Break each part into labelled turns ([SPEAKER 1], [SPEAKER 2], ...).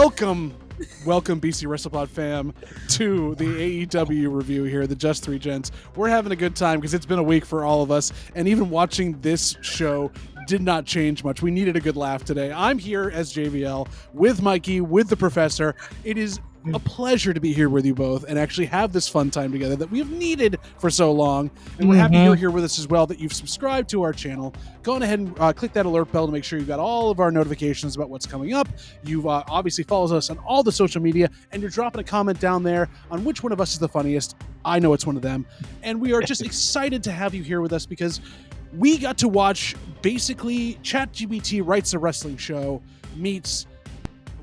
[SPEAKER 1] Welcome, BC WrestlePod fam, to the AEW review here, the Just Three Gents. We're having a good time because it's been a week for all of us, and even watching this show did not change much. We needed a good laugh today. I'm here as JVL with Mikey, with the Professor. It is a pleasure to be here with you both and actually have this fun time together that we have needed for so long. And we're happy you're here with us as well, that you've subscribed to our channel. Go on ahead and click that alert bell to make sure you've got all of our notifications about what's coming up. You've obviously followed us on all the social media, and you're dropping a comment down there on which one of us is the funniest. I know it's one of them. And we are just excited to have you here with us because we got to watch basically ChatGPT Writes a Wrestling Show meets...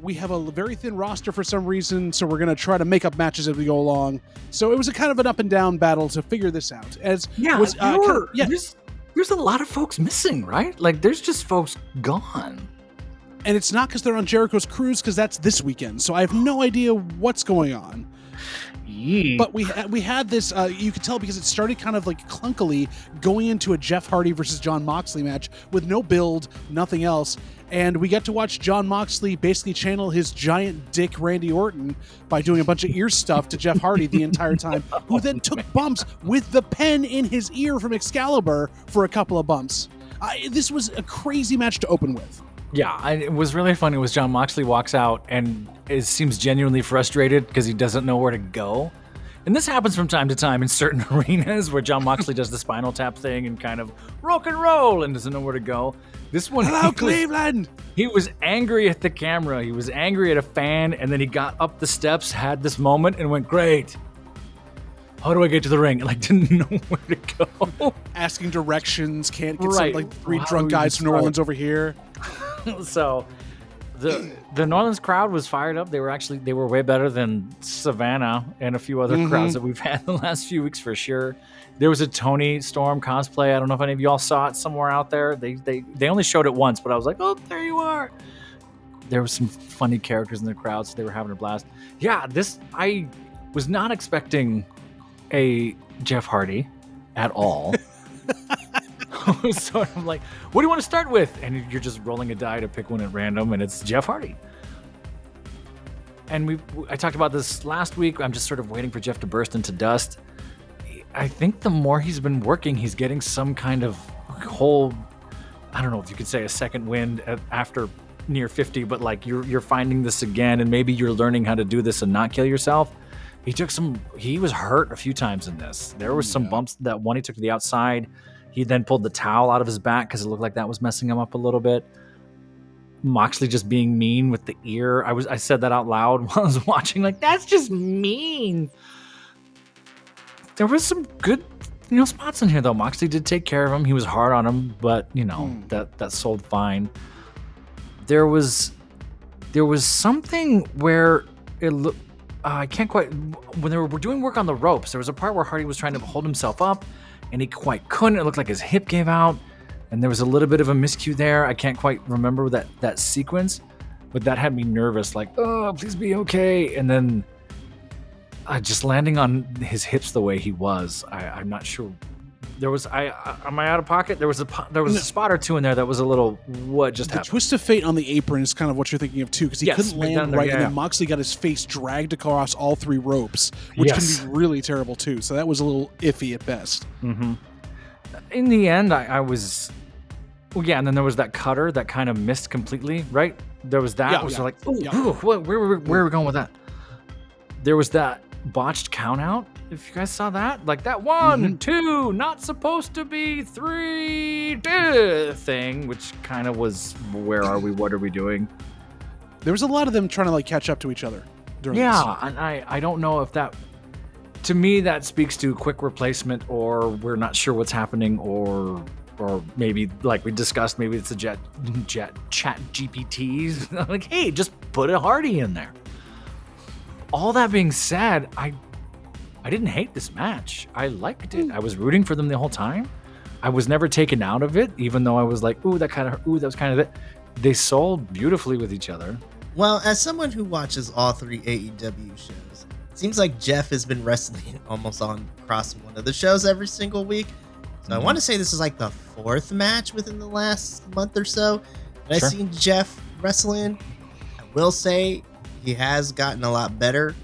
[SPEAKER 1] We have a very thin roster for some reason, so we're going to try to make up matches as we go along. So it was a kind of an up and down battle to figure this out.
[SPEAKER 2] There's a lot of folks missing, right? Like, there's just folks gone.
[SPEAKER 1] And it's not because they're on Jericho's cruise, because that's this weekend. So I have no idea what's going on. But we had this, you could tell because it started kind of like clunkily going into a Jeff Hardy versus Jon Moxley match with no build, nothing else. And we get to watch Jon Moxley basically channel his giant dick Randy Orton by doing a bunch of ear stuff to Jeff Hardy the entire time, who then took bumps with the pen in his ear from Excalibur for a couple of bumps. This was a crazy match to open with.
[SPEAKER 2] Yeah, it was really funny. Was Jon Moxley walks out and it seems genuinely frustrated because he doesn't know where to go. And this happens from time to time in certain arenas where Jon Moxley does the spinal tap thing and kind of rock and roll and doesn't know where to go. This one,
[SPEAKER 1] hello, Cleveland!
[SPEAKER 2] He was angry at the camera. He was angry at a fan, and then he got up the steps, had this moment, and went, great. How do I get to the ring? And didn't know where to go.
[SPEAKER 1] Asking directions, can't get some three drunk guys from New Orleans over here.
[SPEAKER 2] So the New Orleans crowd was fired up. They were way better than Savannah and a few other crowds that we've had the last few weeks for sure. There was a Toni Storm cosplay. I don't know if any of y'all saw it somewhere out there. They only showed it once, but I was like, oh, there you are. There was some funny characters in the crowd, so they were having a blast. Yeah, I was not expecting a Jeff Hardy at all. I was sort of like, what do you want to start with? And you're just rolling a die to pick one at random, and it's Jeff Hardy. And I talked about this last week. I'm just sort of waiting for Jeff to burst into dust. I think the more he's been working, he's getting some kind of whole, I don't know if you could say a second wind after near 50, but like you're finding this again, and maybe you're learning how to do this and not kill yourself. He was hurt a few times in this. There was some bumps. That one he took to the outside. He then pulled the towel out of his back because it looked like that was messing him up a little bit. Moxley just being mean with the ear. I said that out loud while I was watching. Like, that's just mean. There was some good, spots in here though. Moxley did take care of him. He was hard on him, but that sold fine. There was something where it looked. I can't quite. When they were doing work on the ropes, there was a part where Hardy was trying to hold himself up, and he quite couldn't. It looked like his hip gave out, and there was a little bit of a miscue there. I can't quite remember that sequence, but that had me nervous. Like, oh, please be okay. And then just landing on his hips the way he was, I'm not sure. There was am I out of pocket? There was a spot or two in there that was a little what just happened.
[SPEAKER 1] The twist of fate on the apron is kind of what you're thinking of too, because he couldn't land right, and then Moxley got his face dragged across all three ropes, which can be really terrible too. So that was a little iffy at best.
[SPEAKER 2] Mm-hmm. In the end, I was, and then there was that cutter that kind of missed completely. Right, there was that. Like, where are we going with that? There was that botched count out. If you guys saw that, like that 1, 2, not supposed to be 3 thing, which kind of was, where are we? What are we doing?
[SPEAKER 1] There was a lot of them trying to catch up to each other.
[SPEAKER 2] And I don't know if that, to me, that speaks to quick replacement, or we're not sure what's happening, or maybe like we discussed, maybe it's a chat GPTs. Like, hey, just put a Hardy in there. All that being said, I didn't hate this match. I liked it. I was rooting for them the whole time. I was never taken out of it, even though I was like, that was kind of it. They sold beautifully with each other.
[SPEAKER 3] Well, as someone who watches all three AEW shows, it seems like Jeff has been wrestling almost on across one of the shows every single week. So I want to say this is like the 4th match within the last month or so that I've seen Jeff wrestle in. I will say he has gotten a lot better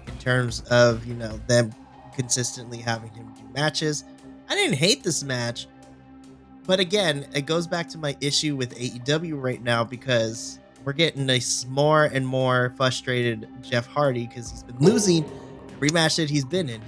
[SPEAKER 3] in terms of, them consistently having him do matches. I didn't hate this match, but again, it goes back to my issue with AEW right now because we're getting a more and more frustrated Jeff Hardy because he's been losing every match that he's been in.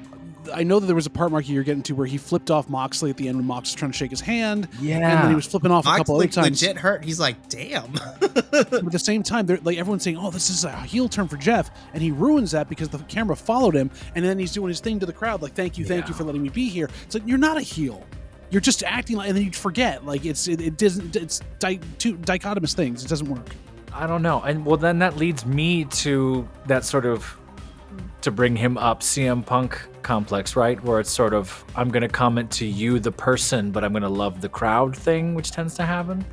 [SPEAKER 1] I know that there was a part, Marky, you're getting to where he flipped off Moxley at the end when Mox was trying to shake his hand.
[SPEAKER 2] Yeah.
[SPEAKER 1] And then he was flipping off a couple other times.
[SPEAKER 3] Legit hurt. He's like, damn.
[SPEAKER 1] But at the same time, they're like everyone's saying, oh, this is a heel turn for Jeff. And he ruins that because the camera followed him. And then he's doing his thing to the crowd, like, thank you for letting me be here. It's like, you're not a heel. You're just acting like, and then you forget. Like, it's two dichotomous things. It doesn't work.
[SPEAKER 2] I don't know. And well, then that leads me to that sort of, to bring him up, CM Punk complex, right? Where it's sort of, I'm going to comment to you, the person, but I'm going to love the crowd thing, which tends to happen.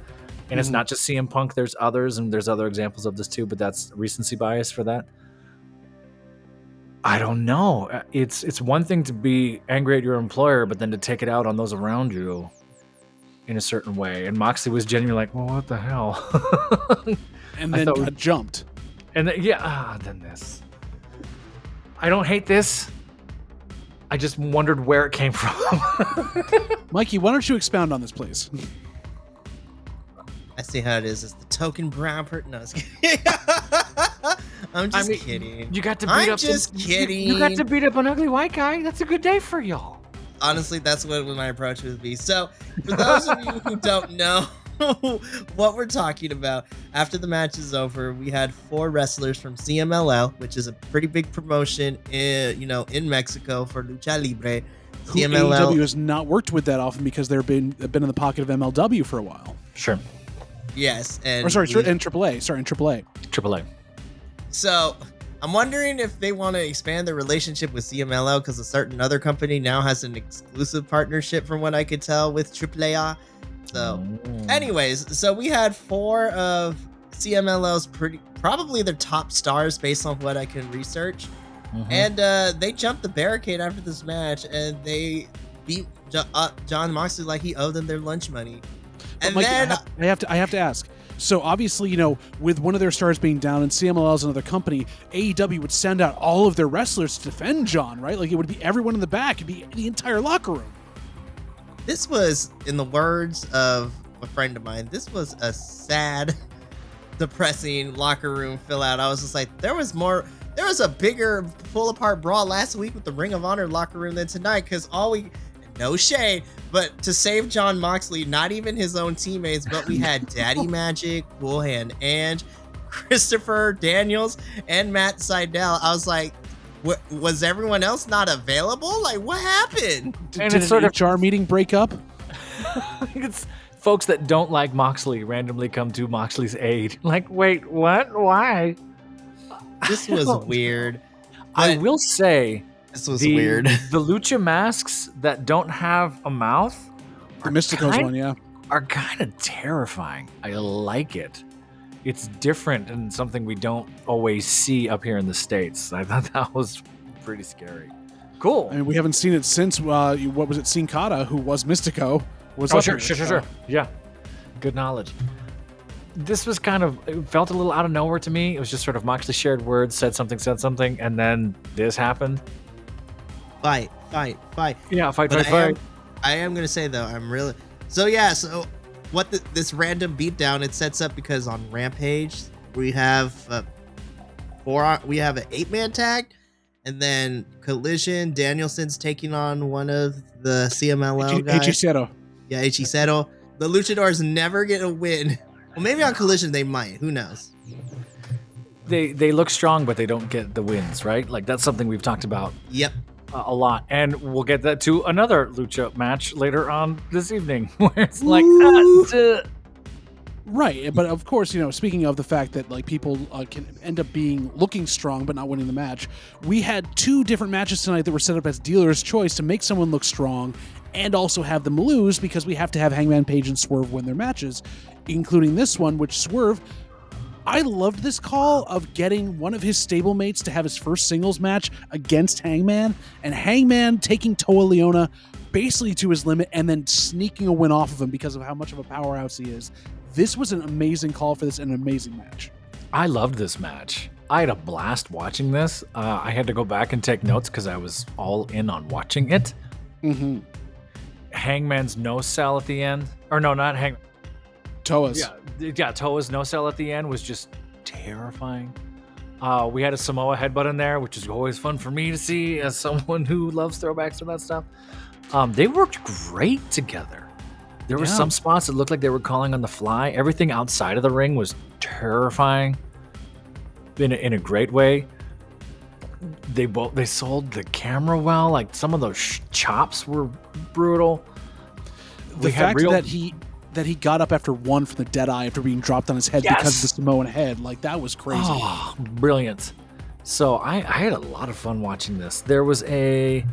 [SPEAKER 2] And it's not just CM Punk. There's others, and there's other examples of this too, but that's recency bias for that. I don't know. It's one thing to be angry at your employer, but then to take it out on those around you in a certain way. And Moxley was genuinely like, well, what the hell?
[SPEAKER 1] And then got jumped.
[SPEAKER 2] And then this. I don't hate this. I just wondered where it came from.
[SPEAKER 3] Mikey, why don't you expound on this, please? I see how it is. It's the token brown person. No, I was kidding. I'm just kidding.
[SPEAKER 2] You got to beat
[SPEAKER 3] I'm
[SPEAKER 2] up.
[SPEAKER 3] just kidding.
[SPEAKER 2] You got to beat up an ugly white guy. That's a good day for y'all.
[SPEAKER 3] Honestly, that's what my approach would be. So, for those of you who don't know what we're talking about, after the match is over, we had 4 wrestlers from CMLL, which is a pretty big promotion in Mexico for Lucha Libre.
[SPEAKER 1] Who AEW has not worked with that often because they've been in the pocket of MLW for a while.
[SPEAKER 2] Sure.
[SPEAKER 3] Yes, and
[SPEAKER 1] in AAA. Sorry, in AAA.
[SPEAKER 2] AAA.
[SPEAKER 3] So I'm wondering if they want to expand their relationship with CMLL because a certain other company now has an exclusive partnership, from what I could tell, with AAA. So, anyways, so we had 4 of CMLL's probably their top stars based on what I can research, and they jumped the barricade after this match, and they beat John Moxley like he owed them their lunch money. And
[SPEAKER 1] Mike,
[SPEAKER 3] then
[SPEAKER 1] I have to ask. So obviously, with one of their stars being down and CMLL is another company, AEW would send out all of their wrestlers to defend John, right? Like it would be everyone in the back, it'd be the entire locker room.
[SPEAKER 3] This was, in the words of a friend of mine, this was a sad, depressing locker room fill out. I was just like, there was a bigger pull apart brawl last week with the Ring of Honor locker room than tonight, because no shade, but to save John Moxley, not even his own teammates, but we had Daddy Magic, Cool Hand Ange, Christopher Daniels, and Matt Sydal. I was like, was everyone else not available? Like, what happened?
[SPEAKER 1] Did it's sort of HR meeting break up?
[SPEAKER 2] It's folks that don't like Moxley randomly come to Moxley's aid. Like, wait, what? Why?
[SPEAKER 3] This was weird.
[SPEAKER 2] I will say,
[SPEAKER 3] this was weird.
[SPEAKER 2] The lucha masks that don't have a mouth,
[SPEAKER 1] the Mysticos one, yeah,
[SPEAKER 2] are kind of terrifying. I like it. It's different and something we don't always see up here in the States. I thought that was pretty scary. Cool.
[SPEAKER 1] I mean, we haven't seen it since, what was it, Sin Cara, who was Mystico.
[SPEAKER 2] Sure. Yeah. Good knowledge. This was it felt a little out of nowhere to me. It was just sort of Moxley shared words, said something, and then this happened.
[SPEAKER 3] Fight.
[SPEAKER 2] Yeah, fight.
[SPEAKER 3] I am going to say, though, so what this random beatdown it sets up, because on Rampage we have an 8-man tag, and then Collision, Danielson's taking on one of the CMLL guys.
[SPEAKER 1] Hechicero.
[SPEAKER 3] Yeah, Hechicero. The Luchadors never get a win. Well, maybe on Collision they might. Who knows?
[SPEAKER 2] They look strong, but they don't get the wins, right? Like, that's something we've talked about.
[SPEAKER 3] Yep.
[SPEAKER 2] A lot, and we'll get that to another lucha match later on this evening, where it's like,
[SPEAKER 1] right. But of course, speaking of the fact that like people can end up looking strong but not winning the match, we had 2 different matches tonight that were set up as dealer's choice to make someone look strong and also have them lose, because we have to have Hangman Page and Swerve win their matches, including this one, which Swerve, I loved this call of getting one of his stablemates to have his first singles match against Hangman, and Hangman taking Toa Leona basically to his limit and then sneaking a win off of him because of how much of a powerhouse he is. This was an amazing call for this and an amazing match.
[SPEAKER 2] I loved this match. I had a blast watching this. I had to go back and take notes because I was all in on watching it.
[SPEAKER 1] Mm-hmm.
[SPEAKER 2] Hangman's no sell at the end, or no, not Hangman.
[SPEAKER 1] Toa's.
[SPEAKER 2] Yeah, Toa's no sell at the end was just terrifying. We had a Samoa headbutt in there, which is always fun for me to see as someone who loves throwbacks and that stuff. They worked great together. There were some spots that looked like they were calling on the fly. Everything outside of the ring was terrifying in a great way. They sold the camera well. Like some of those chops were brutal.
[SPEAKER 1] The fact that he got up after one from the dead eye after being dropped on his head because of the Samoan head, like that was crazy.
[SPEAKER 2] Oh, brilliant. So I had a lot of fun watching this. There was a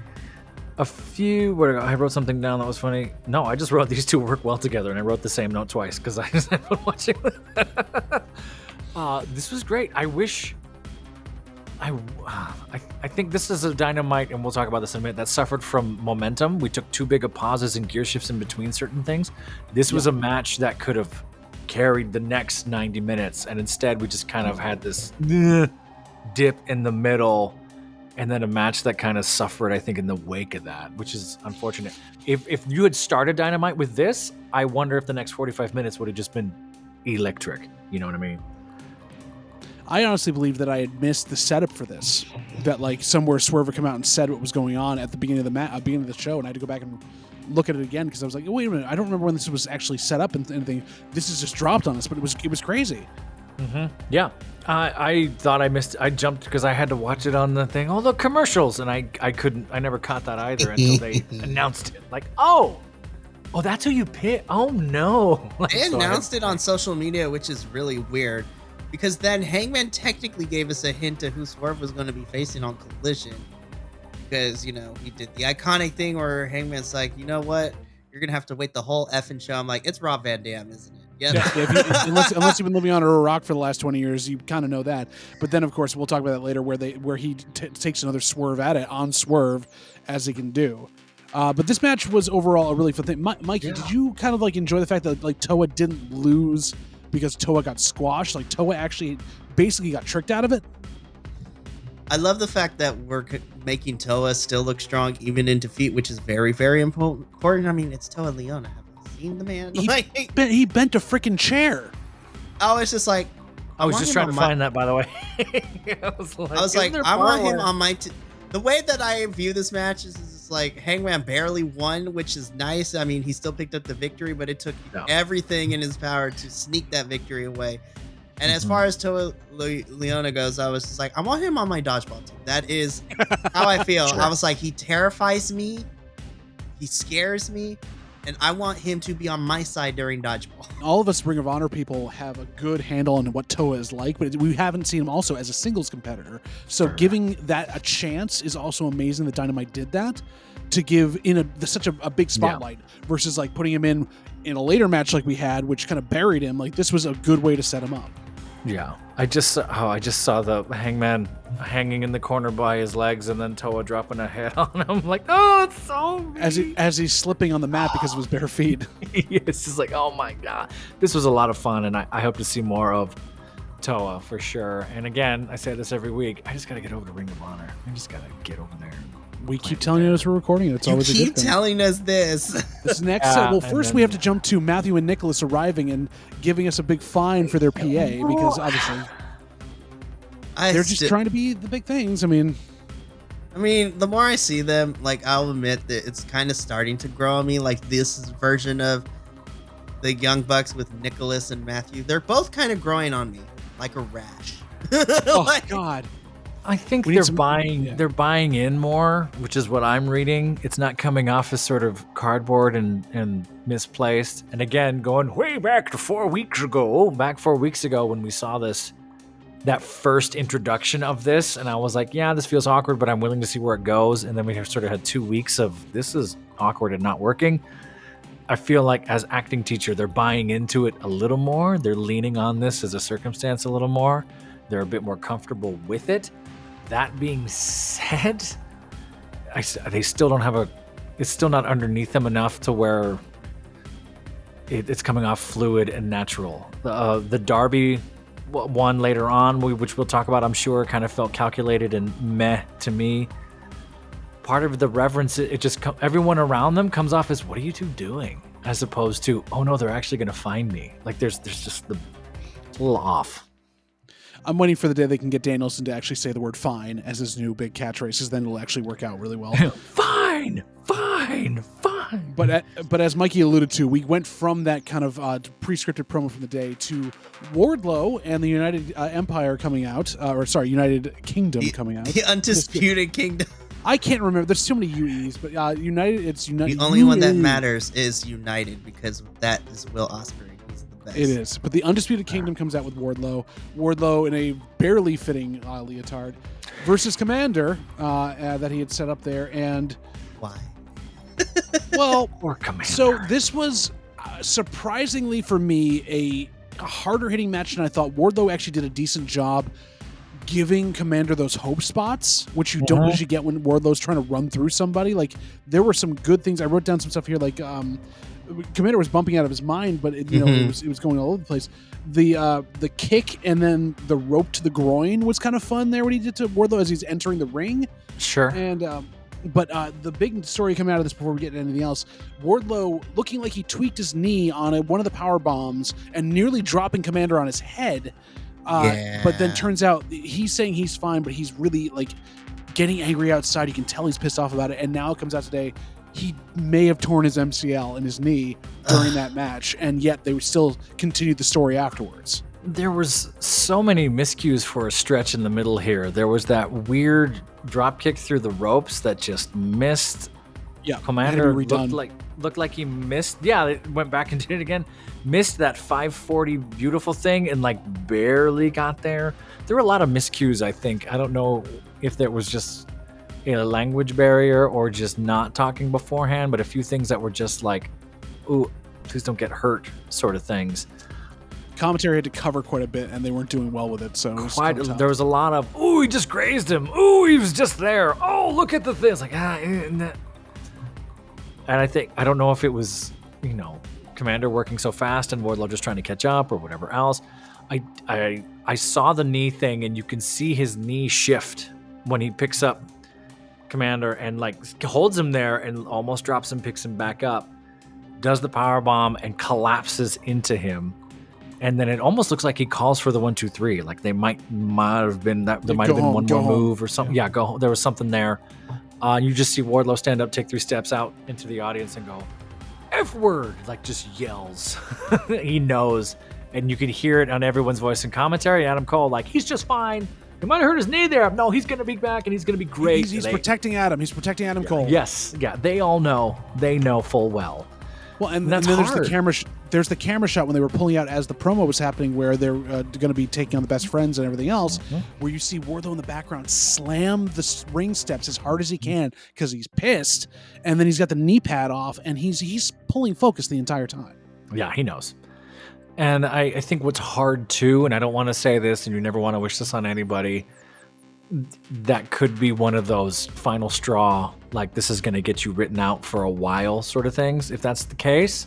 [SPEAKER 2] few where I wrote something down that was funny. No, I just wrote these two work well together, and I wrote the same note twice because I just had fun watching this was great. I think this is a Dynamite, and we'll talk about this in a minute, that suffered from momentum. We took too big of pauses and gear shifts in between certain things. This was a match that could have carried the next 90 minutes, and instead we just kind of had this dip in the middle, and then a match that kind of suffered, I think, in the wake of that, which is unfortunate. If you had started Dynamite with this, I wonder if the next 45 minutes would have just been electric. You know what I mean?
[SPEAKER 1] I honestly believe that I had missed the setup for this. That like somewhere Swerve would come out and said what was going on at the beginning of the beginning of the show, and I had to go back and look at it again because I was like, oh, wait a minute, I don't remember when this was actually set up and anything. This is just dropped on us, but it was crazy.
[SPEAKER 2] Mm-hmm. Yeah, I thought I missed. I jumped because I had to watch it on the thing. Oh, the commercials, and I couldn't. I never caught that either until they announced it. Like, oh, that's who you pick. Oh no,
[SPEAKER 3] they announced it on social media, which is really weird. Because then Hangman technically gave us a hint to who Swerve was going to be facing on Collision. Because, he did the iconic thing where Hangman's like, you know what? You're going to have to wait the whole effing show. I'm like, it's Rob Van Dam, isn't it? Yep.
[SPEAKER 1] Yeah, unless you've been living under a rock for the last 20 years, you kind of know that. But then, of course, we'll talk about that later where he takes another swerve at it on Swerve as he can do. But this match was overall a really fun thing. Mikey, did you kind of like enjoy the fact that like Toa didn't lose because Toa got squashed? Like Toa actually basically got tricked out of it.
[SPEAKER 3] I love the fact that we're making Toa still look strong even in defeat, which is very, very important. I mean, it's Toa Leona. Have you seen the man?
[SPEAKER 1] He bent a freaking chair.
[SPEAKER 3] Oh, it's just like
[SPEAKER 2] I was just trying to find that, by the way. I was like,
[SPEAKER 3] I want him on my. The way that I view this match is like Hangman barely won, which is nice. I mean, he still picked up the victory, but it took everything in his power to sneak that victory away. And as far as Toa Leona goes, I was just like, I want him on my dodgeball team. That is how I feel. Sure. I was like, he terrifies me, he scares me, and I want him to be on my side during dodgeball.
[SPEAKER 1] All of us Ring of Honor people have a good handle on what Toa is like, but we haven't seen him also as a singles competitor. So giving that a chance is also amazing that Dynamite did that, to give in such a big spotlight versus like putting him in a later match like we had, which kind of buried him. Like this was a good way to set him up.
[SPEAKER 2] Yeah, I just saw the Hangman hanging in the corner by his legs, and then Toa dropping a head on him. Like, oh, it's so mean.
[SPEAKER 1] As he's slipping on the mat because of his bare feet.
[SPEAKER 2] It's just like, oh my god, this was a lot of fun, and I hope to see more of Toa for sure. And again, I say this every week, I just gotta get over to Ring of Honor. I just gotta get over there.
[SPEAKER 1] We keep telling you as we're recording it. It's always a good thing.
[SPEAKER 3] You keep telling us this.
[SPEAKER 1] This next well, first we have to jump to Matthew and Nicholas arriving and giving us a big fine for their PA because obviously they're just trying to be the big things. I mean,
[SPEAKER 3] the more I see them, like I'll admit that it's kind of starting to grow on me. Like this version of the Young Bucks with Nicholas and Matthew, they're both kind of growing on me like a rash.
[SPEAKER 1] Oh God.
[SPEAKER 2] I think they're buying in more, which is what I'm reading. It's not coming off as sort of cardboard and misplaced. And again, going way back to 4 weeks ago, when we saw that first introduction of this, and I was like, yeah, this feels awkward, but I'm willing to see where it goes. And then we have sort of had 2 weeks of this is awkward and not working. I feel like as acting teacher, they're buying into it a little more. They're leaning on this as a circumstance a little more. They're a bit more comfortable with it. That being said, they still don't have it's still not underneath them enough to where it's coming off fluid and natural. The Darby one later on, which we'll talk about, I'm sure, kind of felt calculated and meh to me. Part of the reverence, it just everyone around them comes off as, what are you two doing? As opposed to, oh no, they're actually going to find me. Like there's just it's a little off.
[SPEAKER 1] I'm waiting for the day they can get Danielson to actually say the word fine as his new big catchphrase, because then it'll actually work out really well.
[SPEAKER 2] Fine.
[SPEAKER 1] But as Mikey alluded to, we went from that kind of pre-scripted promo from the day to Wardlow and the United Empire coming out, United Kingdom coming out.
[SPEAKER 3] The Undisputed Kingdom.
[SPEAKER 1] I can't remember. There's too many UEs, but United. It's United.
[SPEAKER 3] The only one that matters is United, because that is Will Ospreay. He's the best.
[SPEAKER 1] It is. But the Undisputed Kingdom comes out with Wardlow. Wardlow in a barely fitting leotard versus Commander that he had set up there. And
[SPEAKER 3] why?
[SPEAKER 1] Well,
[SPEAKER 2] or Commander.
[SPEAKER 1] So this was surprisingly for me a harder hitting match than I thought. Wardlow actually did a decent job giving Commander those hope spots, which you don't usually get when Wardlow's trying to run through somebody. Like, there were some good things. I wrote down some stuff here, like Commander was bumping out of his mind, but it was going all over the place. The kick and then the rope to the groin was kind of fun there, what he did to Wardlow as he's entering the ring.
[SPEAKER 2] Sure.
[SPEAKER 1] And but the big story coming out of this, before we get into anything else, Wardlow looking like he tweaked his knee on one of the power bombs and nearly dropping Commander on his head. But then turns out he's saying he's fine, but he's really like getting angry outside. You can tell he's pissed off about it. And now it comes out today, he may have torn his MCL in his knee during that match, and yet they would still continue the story afterwards.
[SPEAKER 2] There was so many miscues for a stretch in the middle here. There was that weird drop kick through the ropes that just missed.
[SPEAKER 1] Yeah,
[SPEAKER 2] Commander looked like he missed. Yeah, it went back and did it again. Missed that 540 beautiful thing and like barely got there. There were a lot of miscues, I think. I don't know if there was just a language barrier or just not talking beforehand, but a few things that were just like, ooh, please don't get hurt sort of things.
[SPEAKER 1] Commentary had to cover quite a bit, and they weren't doing well with it. So
[SPEAKER 2] there was a lot of, ooh, he just grazed him. Ooh, he was just there. Oh, look at the thing. It's like, and I don't know if it was, Commander working so fast and Wardlow just trying to catch up or whatever else. I saw the knee thing, and you can see his knee shift when he picks up Commander and like holds him there and almost drops him, picks him back up, does the power bomb and collapses into him. And then it almost looks like he calls for the 1, 2, 3. Like they might have been that. There might have been one more move or something. Yeah, go home. There was something there. You just see Wardlow stand up, take 3 steps out into the audience and go, F word, like just yells. He knows. And you can hear it on everyone's voice in commentary. Adam Cole, like, he's just fine. He might have hurt his knee there. No, he's going to be back and he's going to be great.
[SPEAKER 1] He's protecting Adam. He's protecting Adam Cole.
[SPEAKER 2] Yes. Yeah. They all know. They know full well.
[SPEAKER 1] Well, and then there's the camera. There's the camera shot when they were pulling out as the promo was happening, where they're going to be taking on the best friends and everything else. Where you see Wardlow in the background slam the ring steps as hard as he can because he's pissed, and then he's got the knee pad off, and he's pulling focus the entire time.
[SPEAKER 2] Yeah, he knows. And I think what's hard too, and I don't want to say this, and you never want to wish this on anybody, that could be one of those final straw, like this is going to get you written out for a while sort of things, if that's the case.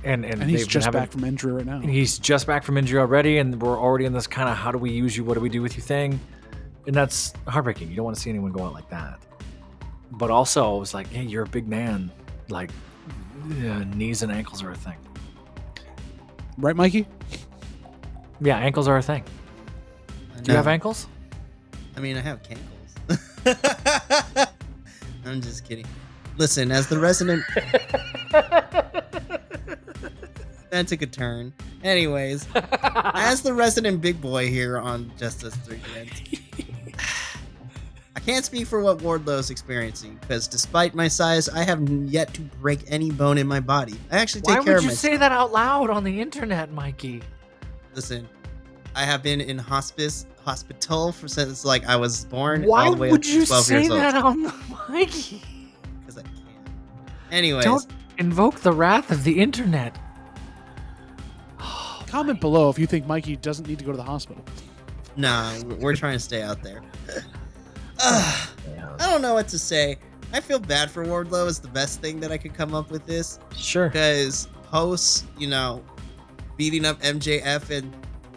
[SPEAKER 2] And
[SPEAKER 1] he's just back from injury right now.
[SPEAKER 2] He's just back from injury already, and we're already in this kind of how do we use you, what do we do with you thing. And that's heartbreaking. You don't want to see anyone go out like that. But also, it's like, hey, you're a big man. Like, knees and ankles are a thing.
[SPEAKER 1] Right, Mikey?
[SPEAKER 2] Yeah, ankles are a thing. Do you have ankles?
[SPEAKER 3] I mean, I have cankles. I'm just kidding. Listen, as the resident... That took a turn. Anyways, as the resident big boy here on Just Us 3 Gents, I can't speak for what Wardlow's experiencing, because despite my size, I have yet to break any bone in my body. I actually take care of myself.
[SPEAKER 2] Why would you say that out loud on the internet, Mikey?
[SPEAKER 3] Listen, I have been in hospital since like I was born.
[SPEAKER 2] Why
[SPEAKER 3] all the way
[SPEAKER 2] would
[SPEAKER 3] up to
[SPEAKER 2] you
[SPEAKER 3] 12
[SPEAKER 2] say
[SPEAKER 3] years old.
[SPEAKER 2] that on the Mikey?
[SPEAKER 3] Because I can. Anyways.
[SPEAKER 2] Don't invoke the wrath of the internet.
[SPEAKER 1] Comment below if you think Mikey doesn't need to go to the hospital.
[SPEAKER 3] Nah, we're trying to stay out there. I don't know what to say. I feel bad for Wardlow is the best thing that I could come up with this.
[SPEAKER 2] Sure.
[SPEAKER 3] Because posts, beating up MJF and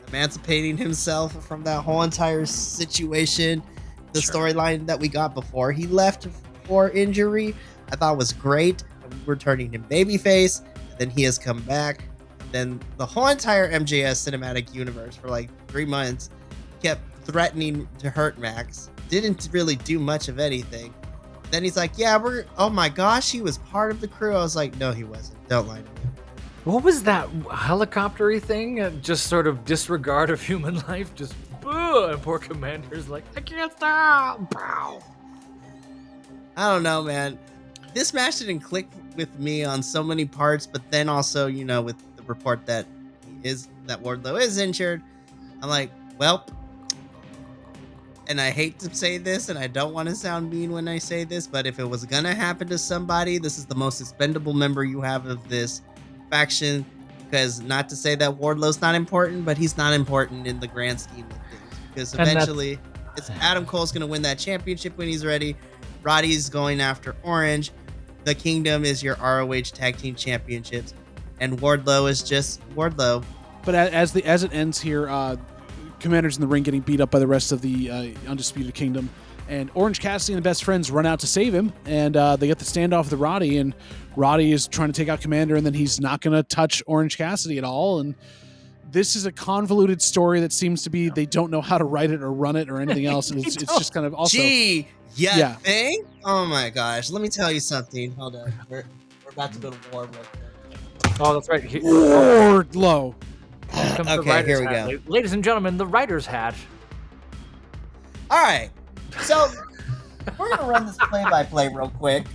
[SPEAKER 3] emancipating himself from that whole entire situation. The storyline that we got before he left for injury, I thought was great. We were turning him babyface, and then he has come back. Then the whole entire MJS cinematic universe for like 3 months kept threatening to hurt Max. Didn't really do much of anything. Then he's like, yeah, oh my gosh, he was part of the crew. I was like, no, he wasn't. Don't lie to me.
[SPEAKER 2] What was that helicopter-y thing? Just sort of disregard of human life? Just, boo! And poor Commander's like, I can't stop! Bow.
[SPEAKER 3] I don't know, man. This match didn't click with me on so many parts, but then also, with the report that Wardlow is injured, I'm like, well, and I hate to say this, and I don't want to sound mean when I say this, but if it was gonna happen to somebody, this is the most expendable member you have of this faction, because not to say that Wardlow's not important, but he's not important in the grand scheme of things, because eventually it's Adam Cole's going to win that championship when he's ready. Roddy's going after Orange. The Kingdom is your ROH Tag Team Championships, and Wardlow is just Wardlow.
[SPEAKER 1] But as it ends here, Commander's in the ring getting beat up by the rest of the Undisputed Kingdom. And Orange Cassidy and the Best Friends run out to save him, and they get the standoff with Roddy, and Roddy is trying to take out Commander, and then he's not going to touch Orange Cassidy at all. And this is a convoluted story that seems to be they don't know how to write it or run it or anything else, and it's just kind of also...
[SPEAKER 3] Thing? Oh my gosh, let me tell you something. Hold on. We're about to go to war real quick.
[SPEAKER 2] Oh, that's right.
[SPEAKER 1] Wardlow.
[SPEAKER 3] Okay, here we go.
[SPEAKER 2] Ladies and gentlemen, the writer's hat.
[SPEAKER 3] All right. So we're gonna run this play-by-play real quick.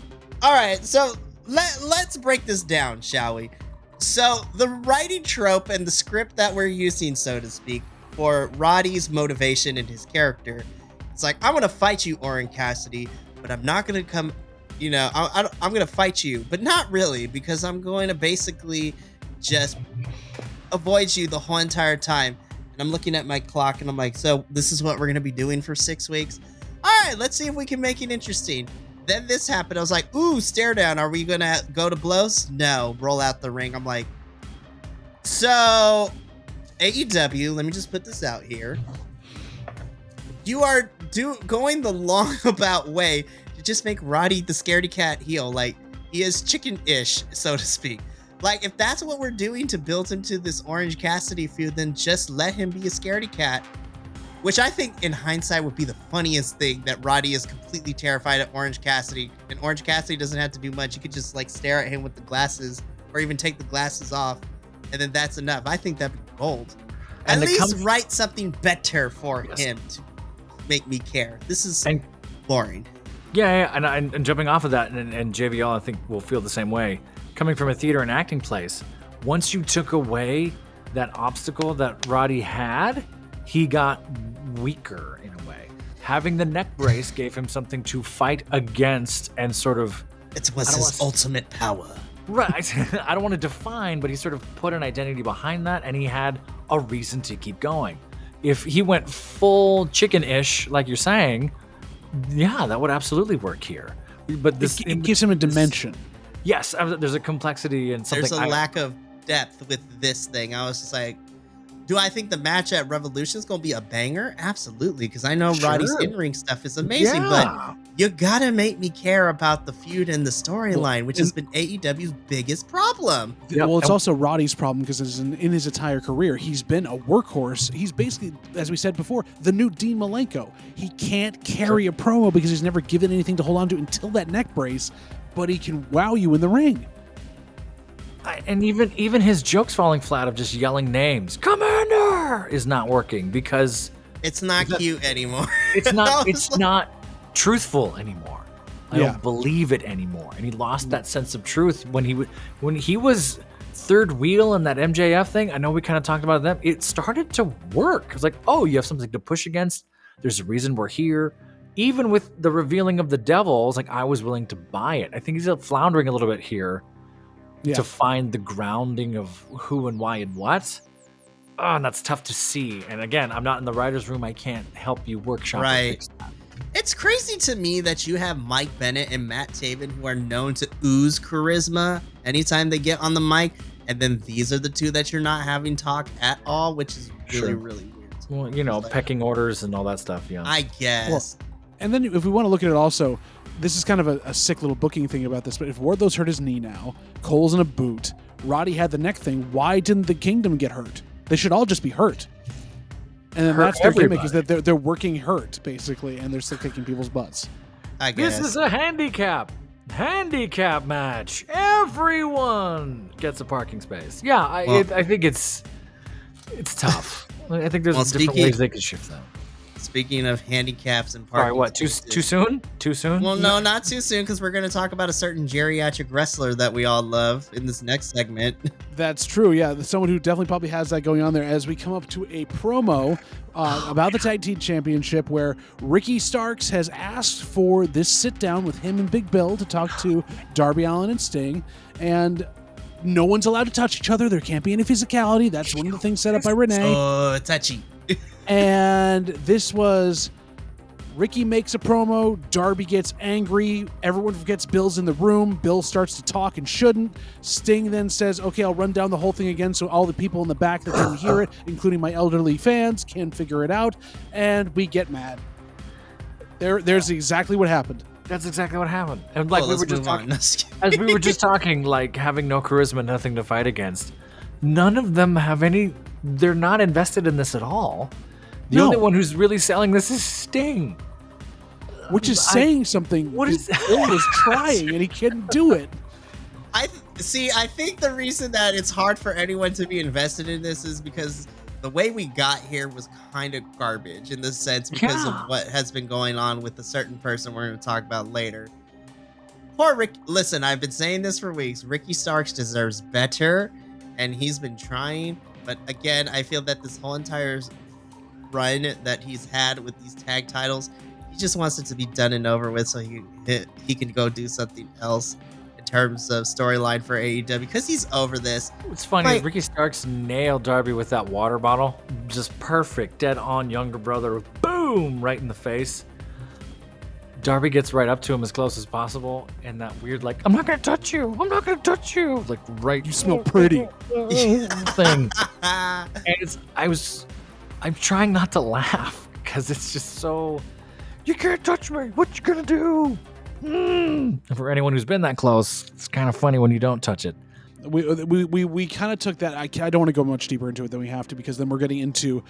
[SPEAKER 3] All right, so let's break this down, shall we? So the writing trope and the script that we're using, so to speak, for Roddy's motivation and his character, it's like, I'm gonna fight you, Orange Cassidy, but I'm not gonna come. I'm gonna fight you, but not really, because I'm going to basically just avoid you the whole entire time. And I'm looking at my clock, and I'm like, so this is what we're gonna be doing for 6 weeks. All right, let's see if we can make it interesting. Then this happened. I was like, ooh, stare down. Are we going to go to blows? No, roll out the ring. I'm like, so AEW, let me just put this out here. You are going the long about way to just make Roddy the scaredy cat heel. Like, he is chicken-ish, so to speak. Like, if that's what we're doing to build him to this Orange Cassidy feud, then just let him be a scaredy cat. Which I think, in hindsight, would be the funniest thing, that Roddy is completely terrified of Orange Cassidy, and Orange Cassidy doesn't have to do much. You could just, like, stare at him with the glasses, or even take the glasses off, and then that's enough. I think that'd be gold. At least write something better for him to make me care. This is boring.
[SPEAKER 2] Yeah, and jumping off of that, and JVL, I think, will feel the same way. Coming from a theater and acting place, once you took away that obstacle that Roddy had, he got weaker in a way. Having the neck brace gave him something to fight against and sort of...
[SPEAKER 3] It was his ultimate power.
[SPEAKER 2] Right. I don't want to define, but he sort of put an identity behind that, and he had a reason to keep going. If he went full chicken-ish, like you're saying, yeah, that would absolutely work here. But
[SPEAKER 1] it gives him a dimension.
[SPEAKER 2] Yes, there's a complexity and something.
[SPEAKER 3] There's a lack of depth with this thing. I was just like, do I think the match at Revolution is going to be a banger? Absolutely, because I know Roddy's in-ring stuff is amazing, but you got to make me care about the feud and the storyline, which has been AEW's biggest problem.
[SPEAKER 1] Well, it's also Roddy's problem, because in his entire career, he's been a workhorse. He's basically, as we said before, the new Dean Malenko. He can't carry a promo because he's never given anything to hold on to until that neck brace, but he can wow you in the ring.
[SPEAKER 2] And even his jokes falling flat of just yelling names, Commander, is not working because
[SPEAKER 3] it's not cute anymore.
[SPEAKER 2] It's not. It's not truthful anymore. I don't believe it anymore. And he lost that sense of truth when he was third wheel in that MJF thing. I know we kind of talked about that. It started to work. It's like, oh, you have something to push against. There's a reason we're here. Even with the revealing of the devil, like, I was willing to buy it. I think he's floundering a little bit here. To find the grounding of who and why and what. Oh, and that's tough to see. And again, I'm not in the writer's room. I can't help you workshop.
[SPEAKER 3] Right. It's crazy to me that you have Mike Bennett and Matt Taven, who are known to ooze charisma anytime they get on the mic. And then these are the two that you're not having talk at all, which is really, really weird.
[SPEAKER 2] Well, you know, pecking orders and all that stuff. Yeah.
[SPEAKER 3] I guess.
[SPEAKER 1] And then if we want to look at it also, this is kind of a sick little booking thing about this, but if Wardlow's hurt his knee now, Cole's in a boot, Roddy had the neck thing, why didn't the Kingdom get hurt? They should all just be hurt. And then that's their gimmick, is that they're working hurt, basically, and they're still kicking people's butts.
[SPEAKER 3] I guess.
[SPEAKER 2] This is a handicap match. Everyone gets a parking space. Yeah, I think it's tough. I think there's different ways they could shift that.
[SPEAKER 3] Speaking of handicaps and parking.
[SPEAKER 2] All right, what? Too soon? Too soon?
[SPEAKER 3] Well, no, not too soon, because we're going to talk about a certain geriatric wrestler that we all love in this next segment.
[SPEAKER 1] That's true, yeah. Someone who definitely probably has that going on there as we come up to a promo about the Tag Team Championship where Ricky Starks has asked for this sit-down with him and Big Bill to talk to Darby Allin and Sting, and no one's allowed to touch each other. There can't be any physicality. That's one of the things set up by Renee.
[SPEAKER 3] Oh, touchy.
[SPEAKER 1] And this was Ricky makes a promo, Darby gets angry, everyone forgets Bill's in the room, Bill starts to talk and shouldn't. Sting then says, okay, I'll run down the whole thing again so all the people in the back that can hear it, including my elderly fans, can figure it out, and we get mad. There's exactly what happened.
[SPEAKER 2] That's exactly what happened. And like we were just talking,
[SPEAKER 3] as
[SPEAKER 2] we were just talking, like having no charisma, nothing to fight against. None of them have any. They're not invested in this at all. The only one who's really selling this is Sting,
[SPEAKER 1] which is saying something.
[SPEAKER 2] What is
[SPEAKER 1] Bill is trying and he couldn't do it.
[SPEAKER 3] I think the reason that it's hard for anyone to be invested in this is because the way we got here was kind of garbage in this sense because of what has been going on with a certain person we're going to talk about later. Poor Rick. Listen, I've been saying this for weeks. Ricky Starks deserves better, and he's been trying. But again, I feel that this whole entire run that he's had with these tag titles, he just wants it to be done and over with so he can go do something else in terms of storyline for AEW because he's over this.
[SPEAKER 2] It's funny, Ricky Starks nailed Darby with that water bottle. Just perfect, dead on younger brother. Boom, right in the face. Darby gets right up to him as close as possible, and that weird, like, I'm not going to touch you. I'm not going to touch you. Like, right.
[SPEAKER 1] You smell pretty.
[SPEAKER 2] Thing. And I'm trying not to laugh because it's just so, you can't touch me. What you going to do? And for anyone who's been that close, it's kind of funny when you don't touch it.
[SPEAKER 1] We kind of took that. I don't want to go much deeper into it than we have to because then we're getting into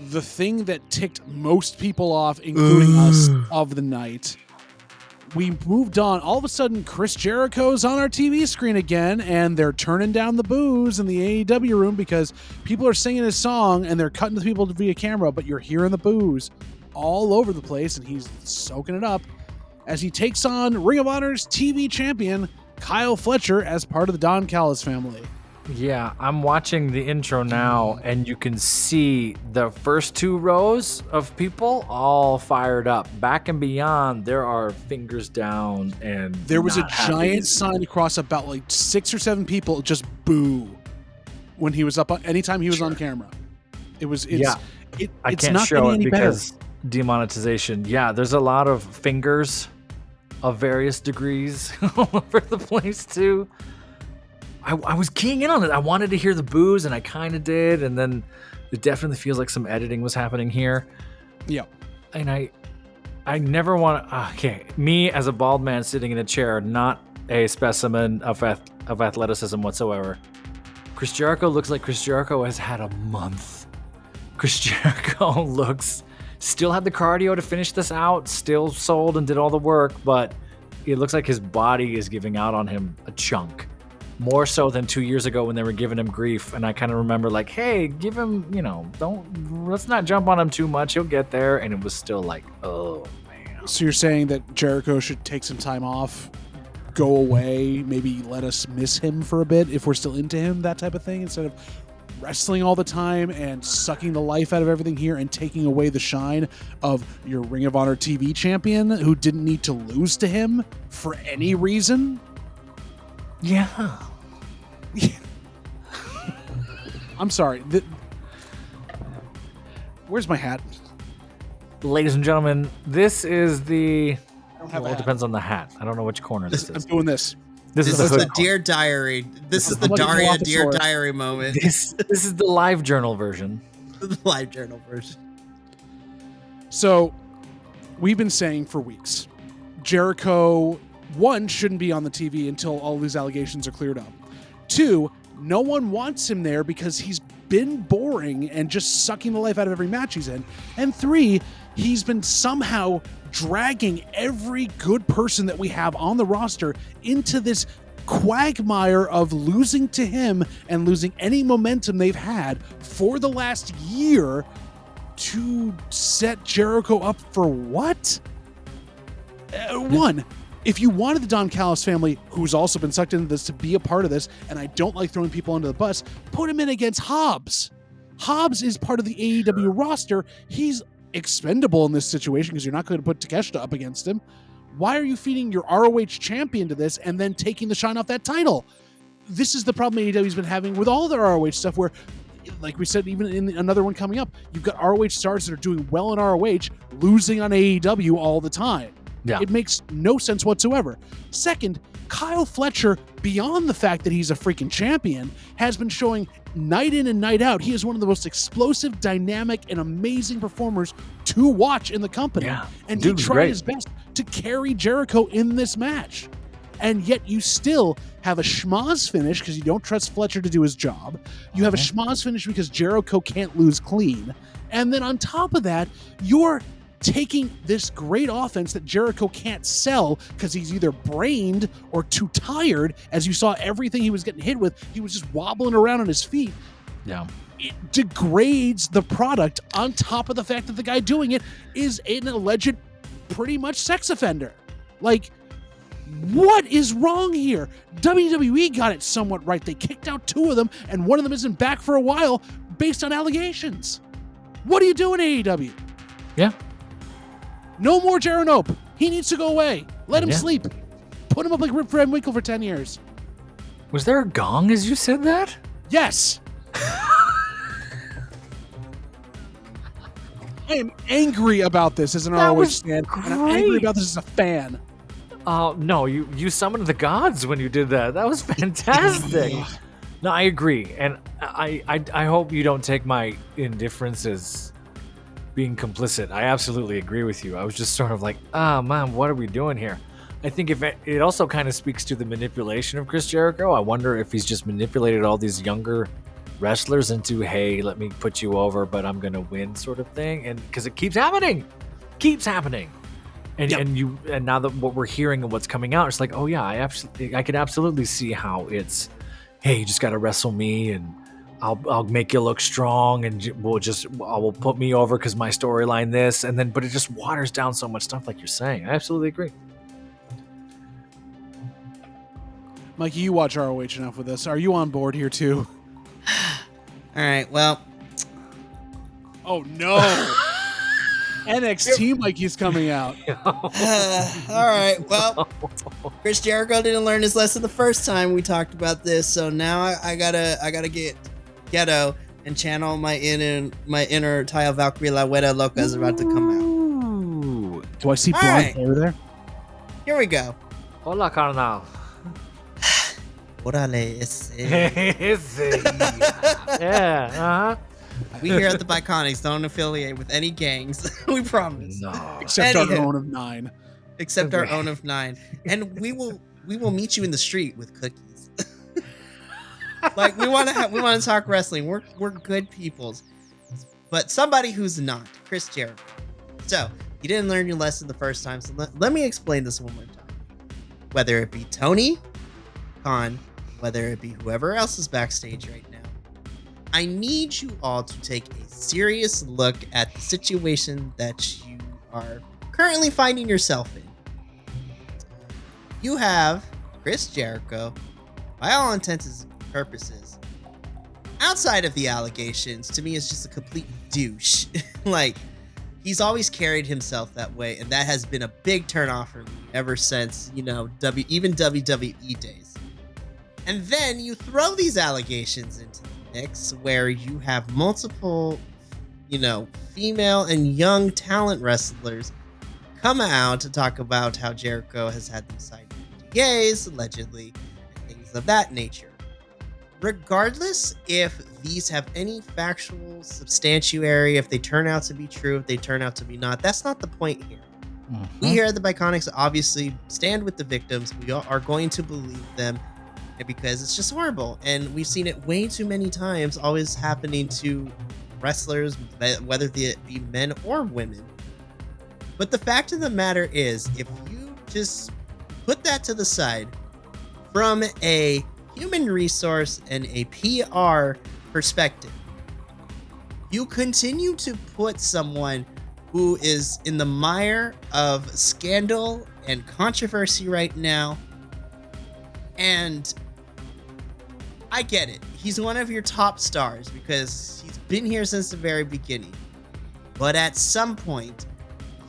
[SPEAKER 1] the thing that ticked most people off, including us, of the night. We moved on. All of a sudden, Chris Jericho's on our TV screen again, and they're turning down the booze in the AEW room because people are singing his song, and they're cutting to people via camera, but you're hearing the booze all over the place, and he's soaking it up as he takes on Ring of Honor's TV champion, Kyle Fletcher, as part of the Don Callis family.
[SPEAKER 2] Yeah, I'm watching the intro now, and you can see the first two rows of people all fired up. Back and beyond, there are fingers down, and
[SPEAKER 1] there was a giant sign across about like 6 or 7 people just boo when he was up. Anytime he was on camera, it's
[SPEAKER 2] can't
[SPEAKER 1] not
[SPEAKER 2] show
[SPEAKER 1] getting
[SPEAKER 2] it
[SPEAKER 1] any
[SPEAKER 2] because
[SPEAKER 1] better.
[SPEAKER 2] Demonetization. Yeah, there's a lot of fingers of various degrees all over the place too. I was keying in on it. I wanted to hear the boos, and I kind of did, and then it definitely feels like some editing was happening here.
[SPEAKER 1] Yeah.
[SPEAKER 2] And I never want to... Okay, me as a bald man sitting in a chair, not a specimen of athleticism whatsoever. Chris Jericho looks like Chris Jericho has had a month. Chris Jericho still had the cardio to finish this out, still sold and did all the work, but it looks like his body is giving out on him a chunk. More so than 2 years ago when they were giving him grief. And I kind of remember like, hey, give him, let's not jump on him too much. He'll get there. And it was still like, oh, man.
[SPEAKER 1] So you're saying that Jericho should take some time off, go away, maybe let us miss him for a bit if we're still into him, that type of thing, instead of wrestling all the time and sucking the life out of everything here and taking away the shine of your Ring of Honor TV champion who didn't need to lose to him for any reason?
[SPEAKER 2] Yeah.
[SPEAKER 1] I'm sorry. Where's my hat?
[SPEAKER 2] Ladies and gentlemen, this is the...
[SPEAKER 1] It
[SPEAKER 2] depends on the hat. I don't know which corner this is.
[SPEAKER 1] I'm doing this.
[SPEAKER 3] This is
[SPEAKER 2] the
[SPEAKER 3] the Dear Diary. This is the Daria Dear Diary moment.
[SPEAKER 2] This is the live journal version.
[SPEAKER 3] The live journal version.
[SPEAKER 1] So we've been saying for weeks, Jericho, one, shouldn't be on the TV until all these allegations are cleared up. Two, no one wants him there because he's been boring and just sucking the life out of every match he's in. And three, he's been somehow dragging every good person that we have on the roster into this quagmire of losing to him and losing any momentum they've had for the last year to set Jericho up for what? One, if you wanted the Don Callis family, who's also been sucked into this, to be a part of this, and I don't like throwing people under the bus, put him in against Hobbs. Hobbs is part of the AEW roster. He's expendable in this situation because you're not going to put Takeshita up against him. Why are you feeding your ROH champion to this and then taking the shine off that title? This is the problem AEW's been having with all their ROH stuff where, like we said, even in another one coming up, you've got ROH stars that are doing well in ROH, losing on AEW all the time. Yeah. It makes no sense whatsoever. Second, Kyle Fletcher, beyond the fact that he's a freaking champion, has been showing night in and night out he is one of the most explosive, dynamic, and amazing performers to watch in the company. Yeah. And he tried his best to carry Jericho in this match. And yet you still have a schmoz finish because you don't trust Fletcher to do his job. You have a schmoz finish because Jericho can't lose clean. And then on top of that, you're taking this great offense that Jericho can't sell because he's either brained or too tired. As you saw, everything he was getting hit with, he was just wobbling around on his feet.
[SPEAKER 2] Yeah.
[SPEAKER 1] It degrades the product on top of the fact that the guy doing it is an alleged pretty much sex offender. Like, what is wrong here? WWE got it somewhat right. They kicked out two of them, and one of them isn't back for a while based on allegations. What are you doing, AEW?
[SPEAKER 2] Yeah.
[SPEAKER 1] No more Jaron Ope. He needs to go away. Let him sleep. Put him up like Rip Van Winkle for 10 years.
[SPEAKER 2] Was there a gong as you said that?
[SPEAKER 1] Yes. I am angry about this as an ROH fan, and I'm angry about this as a fan.
[SPEAKER 2] No, you summoned the gods when you did that. That was fantastic. No, I agree. And I hope you don't take my indifference as being complicit. I absolutely agree with you. I was just sort of like, man, what are we doing here? I think if it also kind of speaks to the manipulation of Chris Jericho. I wonder if he's just manipulated all these younger wrestlers into, hey, let me put you over, but I'm going to win sort of thing. And because it keeps happening. And now that what we're hearing and what's coming out, it's like, oh yeah, I could absolutely see how it's, hey, you just got to wrestle me and I'll make you look strong and will put me over because my storyline this, and then but it just waters down so much stuff like you're saying. I absolutely agree.
[SPEAKER 1] Mikey, you watch ROH enough with this. Are you on board here too?
[SPEAKER 3] All right, well.
[SPEAKER 1] Oh no. NXT Mikey's coming out.
[SPEAKER 3] All right, well, Chris Jericho didn't learn his lesson the first time we talked about this, so now I gotta get ghetto and channel my inner Taya Valkyrie La Hueta Loca is about to come
[SPEAKER 1] out. Do I see blonde hair there?
[SPEAKER 3] Here we go.
[SPEAKER 2] Hola, carnal.
[SPEAKER 3] Orale, ese.
[SPEAKER 2] Yeah,
[SPEAKER 3] We here at the Biconics don't affiliate with any gangs. We promise.
[SPEAKER 1] No. Except our own of 9.
[SPEAKER 3] Except our own of 9. And we will meet you in the street with cookies. Like we want to talk wrestling. We're good peoples. But somebody who's not, Chris Jericho. So, you didn't learn your lesson the first time, so let me explain this one more time. Whether it be Tony Khan, whether it be whoever else is backstage right now, I need you all to take a serious look at the situation that you are currently finding yourself in. You have Chris Jericho, by all intents and purposes, outside of the allegations, to me is just a complete douche. Like, he's always carried himself that way, and that has been a big turnoff for me ever since, even WWE days. And then you throw these allegations into the mix where you have multiple, female and young talent wrestlers come out to talk about how Jericho has had them sign NDAs, allegedly, and things of that nature. Regardless if these have any factual substantiary, if they turn out to be true, if they turn out to be not. That's not the point here. We here at the Biconics obviously stand with the victims. We are going to believe them because it's just horrible. And we've seen it way too many times, always happening to wrestlers, whether they be men or women. But the fact of the matter is, if you just put that to the side from a human resource and a PR perspective, you continue to put someone who is in the mire of scandal and controversy right now. And I get it. He's one of your top stars because he's been here since the very beginning. But at some point,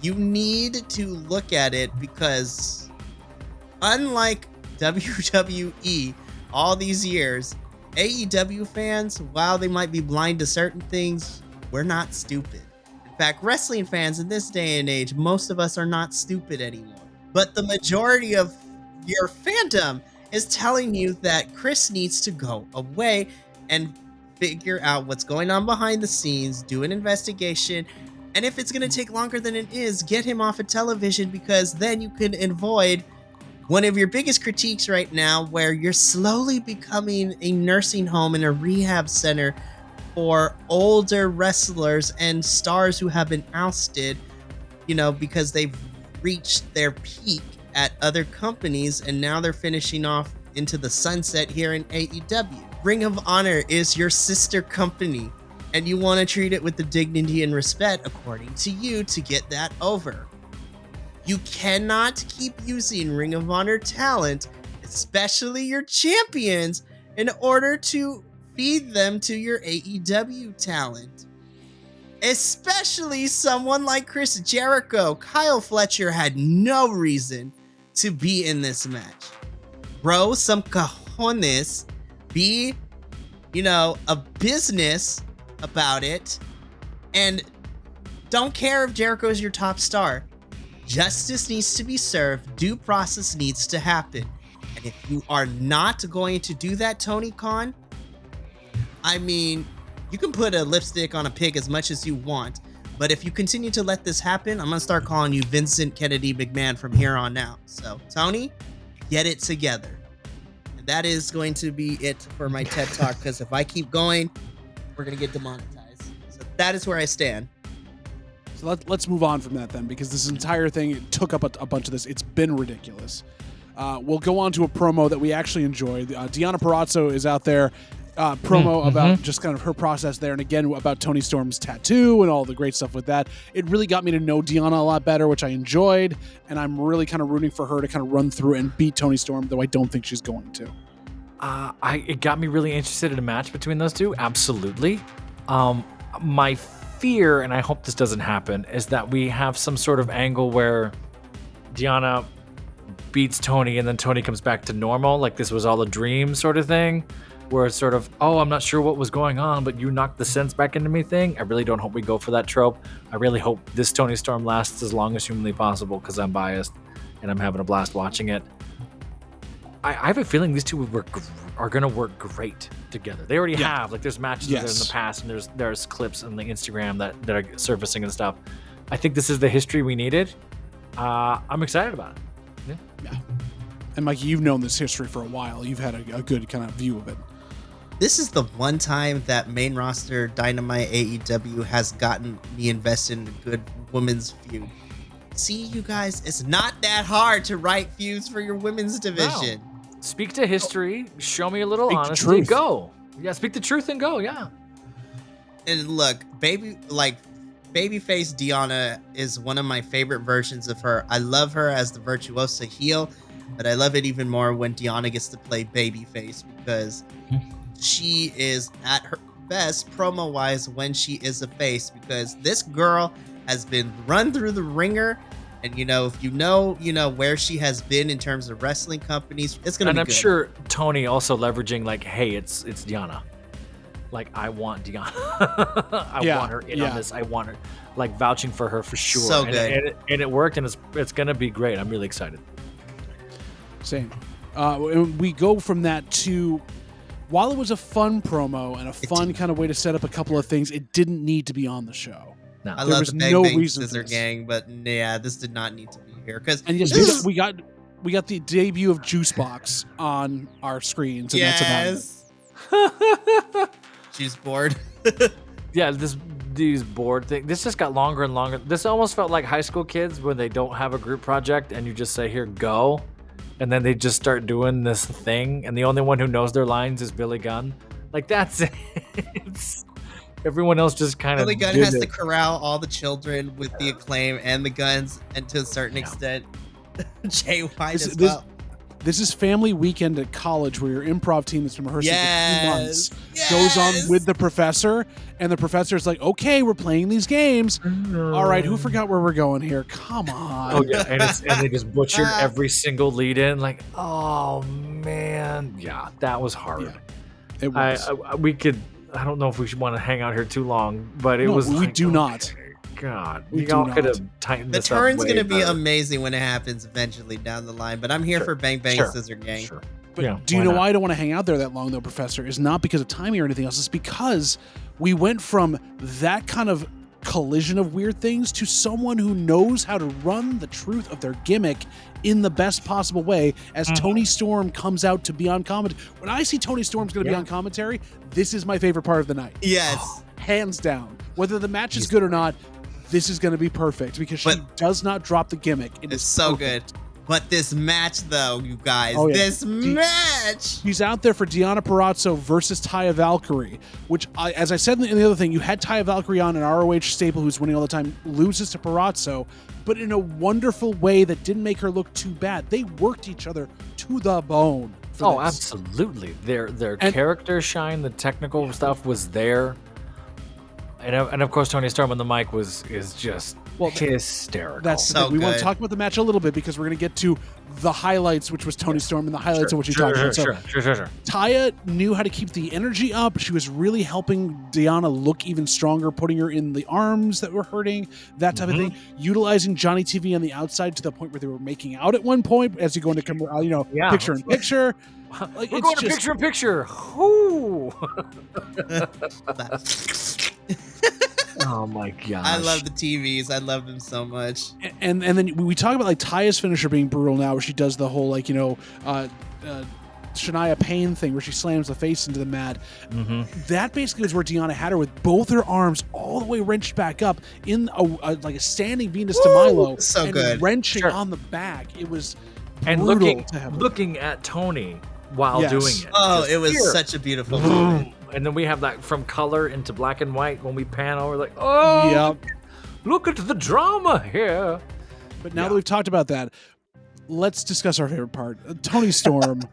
[SPEAKER 3] you need to look at it because unlike WWE all these years, AEW fans, while they might be blind to certain things, we're not stupid. In fact, wrestling fans in this day and age, most of us are not stupid anymore. But the majority of your fandom is telling you that Chris needs to go away and figure out what's going on behind the scenes, do an investigation, and if it's going to take longer than it is, get him off of television, because then you can avoid one of your biggest critiques right now, where you're slowly becoming a nursing home and a rehab center for older wrestlers and stars who have been ousted, because they've reached their peak at other companies and now they're finishing off into the sunset here in AEW. Ring of Honor is your sister company, and you want to treat it with the dignity and respect according to you to get that over. You cannot keep using Ring of Honor talent, especially your champions, in order to feed them to your AEW talent. Especially someone like Chris Jericho. Kyle Fletcher had no reason to be in this match. Bro, some cojones. Be, a business about it. And don't care if Jericho's your top star. Justice needs to be served. Due process needs to happen. And if you are not going to do that, Tony Khan, you can put a lipstick on a pig as much as you want, but if you continue to let this happen, I'm going to start calling you Vincent Kennedy McMahon from here on out. So, Tony, get it together. And that is going to be it for my TED Talk, because if I keep going, we're going to get demonetized. So that is where I stand.
[SPEAKER 1] So let's move on from that then, because this entire thing took up a bunch of this. It's been ridiculous. We'll go on to a promo that we actually enjoyed. Dianna Perazzo is out there. Promo about just kind of her process there, and again about Toni Storm's tattoo and all the great stuff with that. It really got me to know Dianna a lot better, which I enjoyed, and I'm really kind of rooting for her to kind of run through and beat Toni Storm, though I don't think she's going to.
[SPEAKER 2] It got me really interested in a match between those two, absolutely. My fear, and I hope this doesn't happen, is that we have some sort of angle where Dianna beats Toni and then Toni comes back to normal, like this was all a dream sort of thing. Where it's sort of, I'm not sure what was going on, but you knocked the sense back into me thing. I really don't hope we go for that trope. I really hope this Toni Storm lasts as long as humanly possible, because I'm biased and I'm having a blast watching it. I have a feeling these two are going to work great together. They already have. Like, there's matches in the past, and there's clips on the Instagram that are surfacing and stuff. I think this is the history we needed. I'm excited about it.
[SPEAKER 1] Yeah. And Mikey, you've known this history for a while. You've had a good kind of view of it.
[SPEAKER 3] This is the one time that main roster Dynamite AEW has gotten me invested in a good women's feud. See, you guys, it's not that hard to write feuds for your women's division.
[SPEAKER 2] Wow. Speak to history. Show me a little honesty. Go. Yeah, speak the truth and go. Yeah.
[SPEAKER 3] And look, babyface Dianna is one of my favorite versions of her. I love her as the virtuosa heel, but I love it even more when Dianna gets to play babyface, because she is at her best promo-wise when she is a face, because this girl has been run through the ringer. And, if you know where she has been in terms of wrestling companies, it's going to be good.
[SPEAKER 2] And I'm sure Toni also leveraging, like, hey, it's Dianna. Like, I want Dianna. I want her in on this. I want her, like, vouching for her for sure.
[SPEAKER 3] So good.
[SPEAKER 2] And it worked, and it's going to be great. I'm really excited.
[SPEAKER 1] Same. We go from that to while it was a fun promo and a fun kind of way to set up a couple of things, it didn't need to be on the show.
[SPEAKER 2] No.
[SPEAKER 3] I
[SPEAKER 1] There
[SPEAKER 3] love
[SPEAKER 1] was
[SPEAKER 3] the Bang
[SPEAKER 1] no
[SPEAKER 3] Bang
[SPEAKER 1] reason for
[SPEAKER 3] Scissor
[SPEAKER 1] this.
[SPEAKER 3] Gang, but yeah, this did not need to be here because
[SPEAKER 1] And yes, we got the debut of Juicebox on our screens, and that's about it.
[SPEAKER 3] She's bored.
[SPEAKER 2] Yeah, these board thing. This just got longer and longer. This almost felt like high school kids when they don't have a group project and you just say, "Here, go," and then they just start doing this thing, and the only one who knows their lines is Billy Gunn. Like that's it. Everyone else just kind of.
[SPEAKER 3] Billy Gunn has to corral all the children with the Acclaim and the Guns, and to a certain extent, Jay White as well.
[SPEAKER 1] This is family weekend at college where your improv team that's been rehearsing for 2 months goes on with the professor, and the professor's like, "Okay, we're playing these games. All right, who forgot where we're going here? Come on."
[SPEAKER 2] Oh yeah, and they just butchered every single lead in. Like, oh man, yeah, that was hard.
[SPEAKER 1] Yeah, it was.
[SPEAKER 2] We could. I don't know if we should want to hang out here too long, but it was.
[SPEAKER 1] We
[SPEAKER 2] like,
[SPEAKER 1] do not.
[SPEAKER 2] God,
[SPEAKER 1] We
[SPEAKER 2] y'all
[SPEAKER 1] do
[SPEAKER 2] could
[SPEAKER 1] not.
[SPEAKER 2] have tightened
[SPEAKER 3] The
[SPEAKER 2] this up.
[SPEAKER 3] turn's
[SPEAKER 2] way
[SPEAKER 3] gonna be
[SPEAKER 2] better.
[SPEAKER 3] amazing when it happens eventually down the line. But I'm here for Bang Bang Scissor Gang.
[SPEAKER 2] Sure.
[SPEAKER 1] But
[SPEAKER 2] Yeah,
[SPEAKER 1] do you
[SPEAKER 2] why
[SPEAKER 1] know
[SPEAKER 2] not?
[SPEAKER 1] why I don't want to hang out there that long, though, Professor? Is not because of timing or anything else. It's because we went from that kind of collision of weird things to someone who knows how to run the truth of their gimmick in the best possible way as Toni Storm comes out to be on commentary. When I see Toni Storm's going to be on commentary, this is my favorite part of the night.
[SPEAKER 3] Yes.
[SPEAKER 1] Hands down. Whether the match is good or not, this is going to be perfect because she does not drop the gimmick.
[SPEAKER 3] It's so good. But this match, though, you guys,
[SPEAKER 1] Oh, yeah.
[SPEAKER 3] this match.
[SPEAKER 1] He's out there for Dianna Perazzo versus Taya Valkyrie, which, as I said in the other thing, you had Taya Valkyrie on an ROH staple who's winning all the time, loses to Perazzo, but in a wonderful way that didn't make her look too bad. They worked each other to the bone.
[SPEAKER 2] Oh,
[SPEAKER 1] this.
[SPEAKER 2] absolutely. Their character shine, the technical stuff was there. And of course, Toni Storm on the mic is just hysterical.
[SPEAKER 1] That's
[SPEAKER 3] So
[SPEAKER 1] we want to
[SPEAKER 3] good.
[SPEAKER 1] talk about the match a little bit because we're going to get to the highlights, which was Toni Storm, and the highlights of what she talked about. So
[SPEAKER 2] Sure.
[SPEAKER 1] Taya knew how to keep the energy up. She was really helping Dianna look even stronger, putting her in the arms that were hurting, that type of thing. Utilizing Johnny TV on the outside to the point where they were making out at one point as you go into picture in picture. Like,
[SPEAKER 2] We're
[SPEAKER 1] it's
[SPEAKER 2] going to
[SPEAKER 1] just,
[SPEAKER 2] picture in picture. Ooh. Oh my gosh.
[SPEAKER 3] I love the TVs. I love them so much.
[SPEAKER 1] and then we talk about like Taya's finisher being brutal now, where she does the whole Shania Payne thing where she slams the face into the mat. That basically is where Dianna had her with both her arms all the way wrenched back up in like a standing Venus de Milo,
[SPEAKER 3] So
[SPEAKER 1] and
[SPEAKER 3] good.
[SPEAKER 1] wrenching on the back. It was
[SPEAKER 2] And
[SPEAKER 1] brutal to have her.
[SPEAKER 2] looking at Tony while
[SPEAKER 1] Yes.
[SPEAKER 2] doing it.
[SPEAKER 3] Oh,
[SPEAKER 2] Just
[SPEAKER 3] it was
[SPEAKER 2] here.
[SPEAKER 3] such a beautiful moment.
[SPEAKER 2] And then we have that from color into black and white when we pan over, like, oh,
[SPEAKER 1] Yep.
[SPEAKER 2] look at the drama here.
[SPEAKER 1] But now that we've talked about that, let's discuss our favorite part. Toni Storm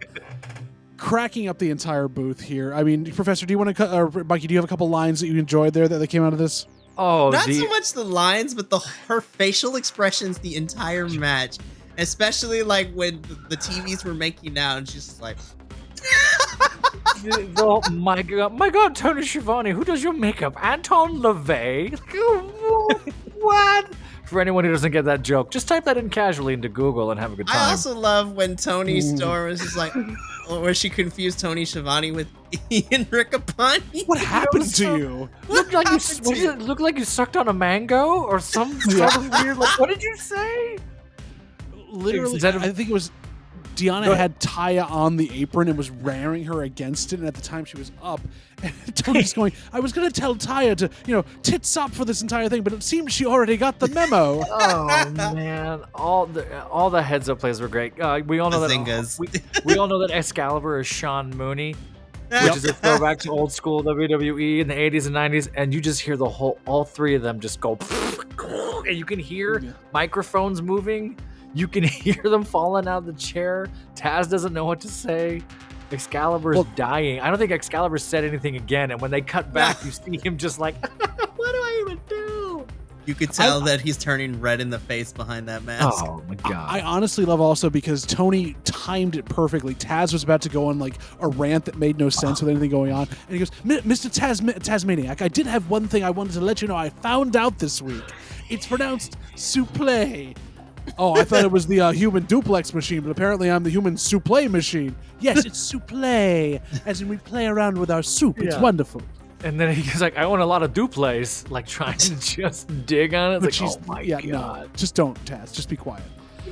[SPEAKER 1] cracking up the entire booth here. I mean, Professor, do you want to, or Mikey, do you have a couple lines that you enjoyed there that came out of this?
[SPEAKER 2] Oh,
[SPEAKER 3] Not so much the lines, but her facial expressions the entire match. Especially like when the TVs were making out, and she's just like,
[SPEAKER 2] oh my God, Tony Schiavone, who does your makeup? Anton LaVey? What? For anyone who doesn't get that joke, just type that in casually into Google and have a good time.
[SPEAKER 3] I also love when Toni Storm was just like, where she confused Tony Schiavone with Ian Riccaboni.
[SPEAKER 1] What happened to you?
[SPEAKER 2] Looked like it looked like you sucked on a mango or some sort of weird. Like, what did you say?
[SPEAKER 1] Literally,
[SPEAKER 2] Instead of-
[SPEAKER 1] I think it was Dianna had Taya on the apron and was ramming her against it, and at the time she was up. And Tony's going, I was going to tell Taya to, tits up for this entire thing, but it seems she already got the memo.
[SPEAKER 2] Oh man, all the heads up plays were great. We all know
[SPEAKER 3] Bazingas.
[SPEAKER 2] we all know that Excalibur is Sean Mooney, which is a throwback to old school WWE in the 80s and 90s, and you just hear all three of them just go, and you can hear microphones moving. You can hear them falling out of the chair. Taz doesn't know what to say. Excalibur's dying. I don't think Excalibur said anything again. And when they cut back, you see him just like, what do I even do?
[SPEAKER 3] You could tell that he's turning red in the face behind that mask.
[SPEAKER 2] Oh my God.
[SPEAKER 1] I honestly love also because Tony timed it perfectly. Taz was about to go on like a rant that made no sense with anything going on. And he goes, Mr. Tasmaniac, I did have one thing I wanted to let you know I found out this week. It's pronounced Su-Pleh. Oh, I thought it was the human duplex machine, but apparently I'm the human Su-Pleh machine. Yes, it's Su-Pleh, as in we play around with our soup. It's
[SPEAKER 2] Yeah.
[SPEAKER 1] wonderful.
[SPEAKER 2] And then he's like, I own a lot of duplays, like trying to just dig on it. It's
[SPEAKER 1] But
[SPEAKER 2] like, oh my
[SPEAKER 1] no,
[SPEAKER 2] God.
[SPEAKER 1] just don't, Taz. Just be quiet.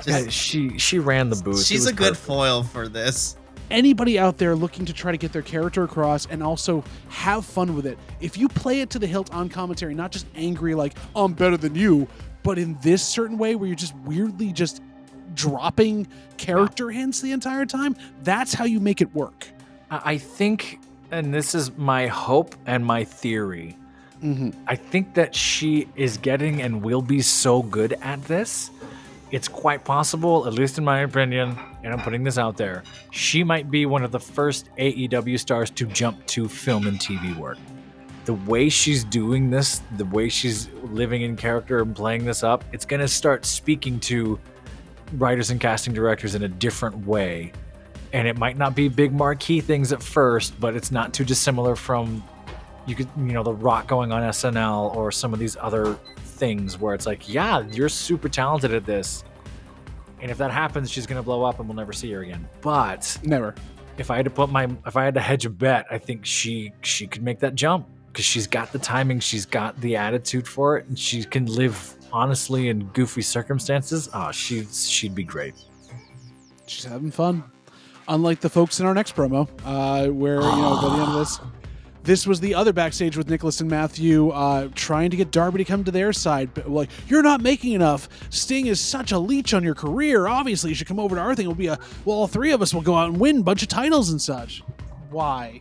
[SPEAKER 2] Yeah, she ran the booth. It
[SPEAKER 3] She's
[SPEAKER 2] was
[SPEAKER 3] a good
[SPEAKER 2] perfect.
[SPEAKER 3] foil for this.
[SPEAKER 1] Anybody out there looking to try to get their character across and also have fun with it, if you play it to the hilt on commentary, not just angry like, I'm better than you, but in this certain way where you're just weirdly just dropping character hints the entire time, that's how you make it work.
[SPEAKER 2] I think, and this is my hope and my theory, I think that she is getting and will be so good at this. It's quite possible, at least in my opinion, and I'm putting this out there, she might be one of the first AEW stars to jump to film and TV work. The way she's doing this, the way she's living in character and playing this up, it's going to start speaking to writers and casting directors in a different way. And it might not be big marquee things at first, but it's not too dissimilar from The Rock going on SNL or some of these other things where it's like, yeah, you're super talented at this. And if that happens, she's going to blow up and we'll never see her again. But
[SPEAKER 1] Never.
[SPEAKER 2] if I had to hedge a bet, I think she could make that jump because she's got the timing, she's got the attitude for it, and she can live honestly in goofy circumstances. Oh, she'd be great.
[SPEAKER 1] She's having fun. Unlike the folks in our next promo, where, by the end of this was the other backstage with Nicholas and Matthew trying to get Darby to come to their side. But, like, you're not making enough. Sting is such a leech on your career. Obviously, you should come over to our thing. It'll be all three of us will go out and win a bunch of titles and such. Why?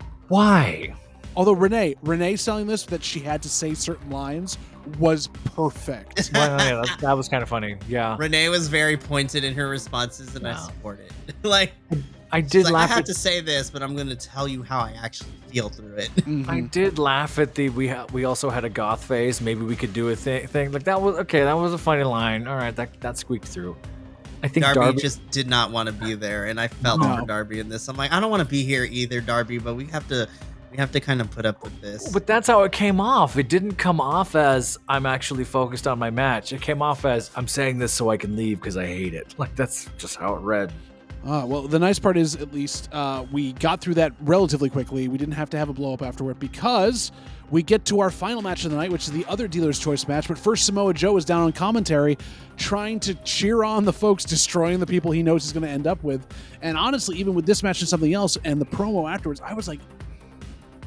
[SPEAKER 1] Although Renee selling this, that she had to say certain lines, was perfect.
[SPEAKER 2] Well, yeah, that was kind of funny. Yeah.
[SPEAKER 3] Renee was very pointed in her responses, and I support it. Like,
[SPEAKER 2] I did laugh
[SPEAKER 3] I have
[SPEAKER 2] at
[SPEAKER 3] to say this, but I'm going to tell you how I actually feel through it.
[SPEAKER 2] I did laugh at we also had a goth phase. Maybe we could do a thing like that was okay. That was a funny line. All right, that squeaked through. I think
[SPEAKER 3] Darby just did not want to be there, and I felt
[SPEAKER 1] No.
[SPEAKER 3] for Darby in this. I'm like, I don't want to be here either, Darby, but we have to kind of put up with this.
[SPEAKER 2] But that's how it came off. It didn't come off as I'm actually focused on my match. It came off as I'm saying this so I can leave because I hate it. Like, that's just how it read.
[SPEAKER 1] Well, the nice part is, at least, we got through that relatively quickly. We didn't have to have a blow-up afterward because we get to our final match of the night, which is the other Dealer's Choice match. But first, Samoa Joe is down on commentary trying to cheer on the folks destroying the people he knows he's going to end up with. And honestly, even with this match and something else and the promo afterwards, I was like,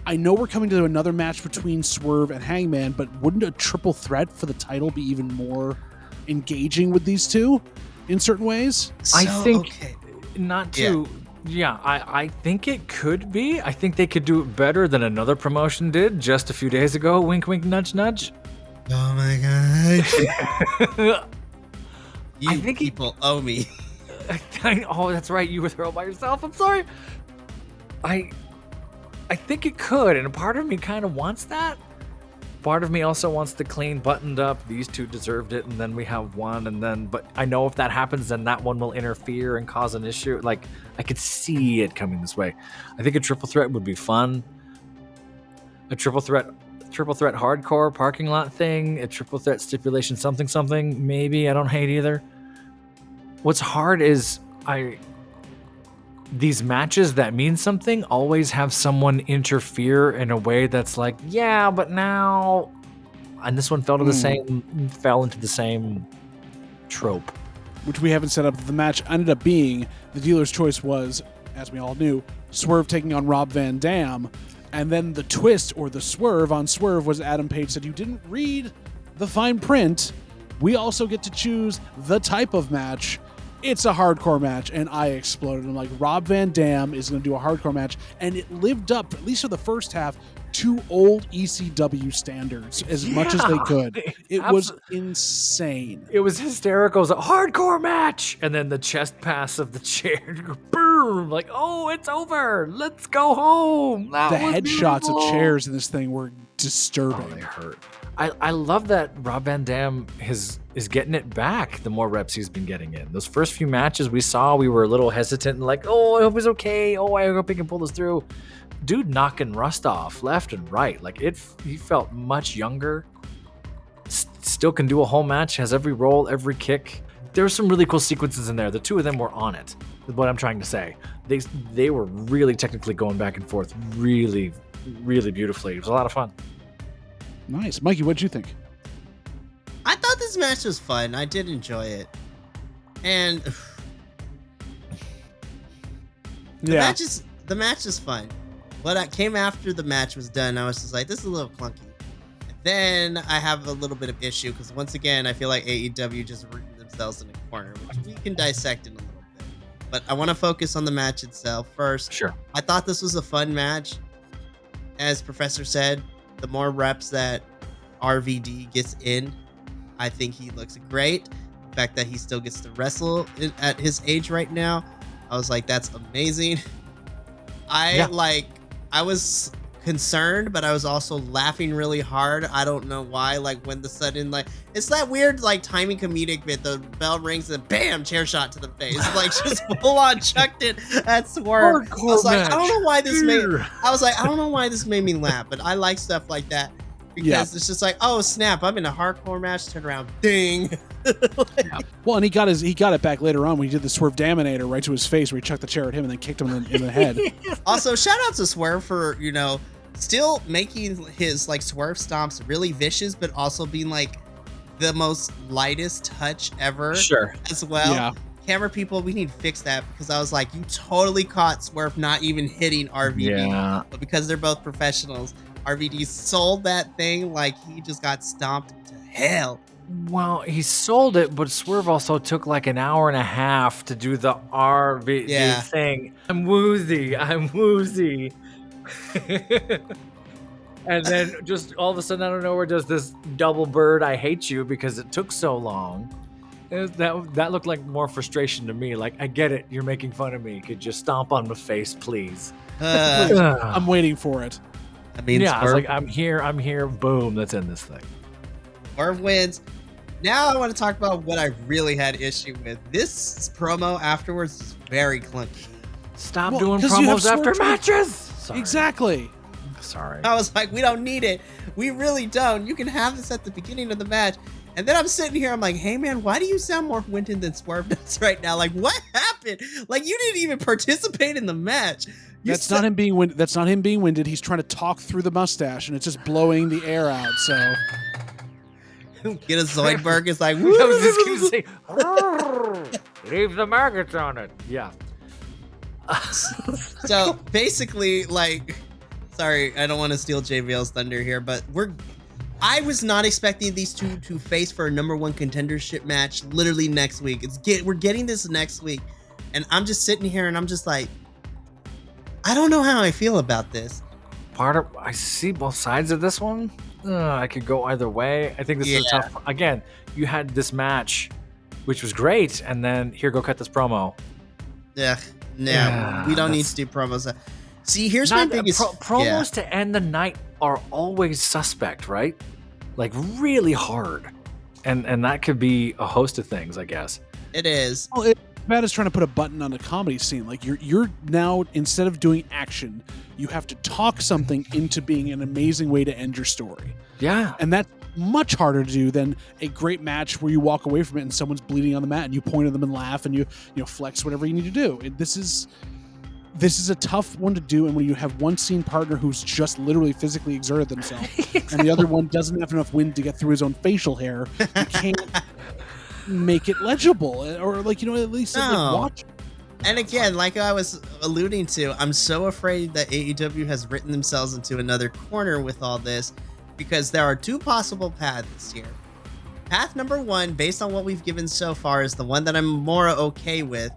[SPEAKER 1] I know we're coming to another match between Swerve and Hangman, but wouldn't a triple threat for the title be even more engaging with these two in certain ways?
[SPEAKER 2] I think
[SPEAKER 3] okay.
[SPEAKER 2] not to. Yeah, I think it could be. I think they could do it better than another promotion did just a few days ago. Wink, wink, nudge, nudge.
[SPEAKER 3] Oh my god.
[SPEAKER 2] I think
[SPEAKER 3] people owe me.
[SPEAKER 2] Oh, that's right. You were there all by yourself. I'm sorry. I think it could, and a part of me kind of wants that. Part of me also wants the clean, buttoned up. These two deserved it, and then we have one, but I know if that happens, then that one will interfere and cause an issue. Like, I could see it coming this way. I think a triple threat would be fun. A triple threat hardcore parking lot thing. A triple threat stipulation something. Maybe I don't hate either. What's hard is these matches that mean something always have someone interfere in a way that's like, yeah, but now, and this one fell into the same trope.
[SPEAKER 1] Which we haven't set up. The match ended up being the Dealer's Choice was, as we all knew, Swerve taking on Rob Van Dam, and then the twist or the swerve on Swerve was Adam Page said, you didn't read the fine print. We also get to choose the type of match. It's a hardcore match, and I exploded. I'm like, Rob Van Dam is going to do a hardcore match, and it lived up, at least for the first half, to old ECW standards as much as they could. It was insane.
[SPEAKER 2] It was hysterical. It was a hardcore match, and then the chest pass of the chair, boom, like, oh, it's over. Let's go home.
[SPEAKER 1] The headshots of chairs in this thing were disturbing.
[SPEAKER 2] Oh, they hurt. I love that Rob Van Dam is getting it back the more reps he's been getting in. Those first few matches we saw, we were a little hesitant and like, oh, I hope he's okay. Oh, I hope he can pull this through. Dude knocking rust off left and right. Like, he felt much younger. Still can do a whole match, has every roll, every kick. there's some really cool sequences in there. The two of them were on it, is what I'm trying to say. They were really technically going back and forth really, really beautifully. It was a lot of fun.
[SPEAKER 1] Nice. Mikey, what'd you think?
[SPEAKER 3] I thought this match was fun. I did enjoy it. And the match is fun. What came after the match was done, I was just like, this is a little clunky. Then I have a little bit of issue because once again, I feel like AEW just rooted themselves in a corner, which we can dissect in a little bit. But I want to focus on the match itself first.
[SPEAKER 2] Sure.
[SPEAKER 3] I thought this was a fun match. As Professor said, the more reps that RVD gets in, I think he looks great. The fact that he still gets to wrestle at his age right now, I was like, that's amazing. I was concerned, but I was also laughing really hard. I don't know why. Like when the sudden, like, it's that weird like timing comedic bit. The bell rings and bam, chair shot to the face. Like just full on chucked it at Swerve. I was like, I don't know why this made me laugh, but I like stuff like that because it's just like, oh snap, I'm in a hardcore match. Turn around, ding.
[SPEAKER 1] Well, and he got it back later on when he did the Swerve Daminator right to his face, where he chucked the chair at him and then kicked him in the head.
[SPEAKER 3] Also, shout out to Swerve for still making his like Swerve stomps really vicious, but also being like the most lightest touch ever.
[SPEAKER 2] Sure.
[SPEAKER 3] As well.
[SPEAKER 1] Yeah.
[SPEAKER 3] Camera people, we need to fix that because I was like, you totally caught Swerve not even hitting RVD.
[SPEAKER 2] Yeah.
[SPEAKER 3] But because they're both professionals, RVD sold that thing like he just got stomped to hell.
[SPEAKER 2] Well, he sold it, but Swerve also took like an hour and a half to do the RVD thing. I'm woozy. And then just all of a sudden out of nowhere does this double bird I hate you because it took so long. That looked like more frustration to me. Like, I get it, you're making fun of me. Could you stomp on my face, please?
[SPEAKER 1] I'm waiting for it.
[SPEAKER 3] I mean,
[SPEAKER 2] I was like, I'm here, boom, that's in this thing.
[SPEAKER 3] Swerve wins. Now I want to talk about what I really had issue with. This promo afterwards is very clunky.
[SPEAKER 2] Stop doing promos after matches. Sorry.
[SPEAKER 1] Exactly.
[SPEAKER 2] Sorry.
[SPEAKER 3] I was like, we don't need it. We really don't. You can have this at the beginning of the match. And then I'm sitting here, I'm like, hey man, why do you sound more winded than Swerve does right now? Like, what happened? Like, you didn't even participate in the match.
[SPEAKER 1] That's not him being winded. He's trying to talk through the mustache, and it's just blowing the air out. So
[SPEAKER 3] get a Zoidberg. It's like,
[SPEAKER 2] I was just gonna say, leave the maggots on it. Yeah.
[SPEAKER 3] So basically, like, sorry, I don't want to steal JVL's thunder here, but I was not expecting these two to face for a #1 contendership match literally next week. We're getting this next week, and I'm just sitting here and I'm just like, I don't know how I feel about this.
[SPEAKER 2] I see both sides of this one. I could go either way. I think this is a tough. Again, you had this match, which was great, and then here, go cut this promo.
[SPEAKER 3] We don't need to do promos. See, here's my biggest
[SPEAKER 2] promos to end the night are always suspect, right? Like really hard, and that could be a host of things, I guess.
[SPEAKER 3] It is.
[SPEAKER 1] Well, it's bad as trying to put a button on a comedy scene. Like you're now, instead of doing action, you have to talk something into being an amazing way to end your story.
[SPEAKER 2] Yeah,
[SPEAKER 1] and that's much harder to do than a great match where you walk away from it and someone's bleeding on the mat and you point at them and laugh and you flex whatever you need to do. This is a tough one to do, and when you have one scene partner who's just literally physically exerted themselves and the other one doesn't have enough wind to get through his own facial hair, you can't make it legible, or at least watch.
[SPEAKER 3] And again, like I was alluding to, I'm so afraid that AEW has written themselves into another corner with all this, because there are two possible paths here. Path number one, based on what we've given so far, is the one that I'm more okay with.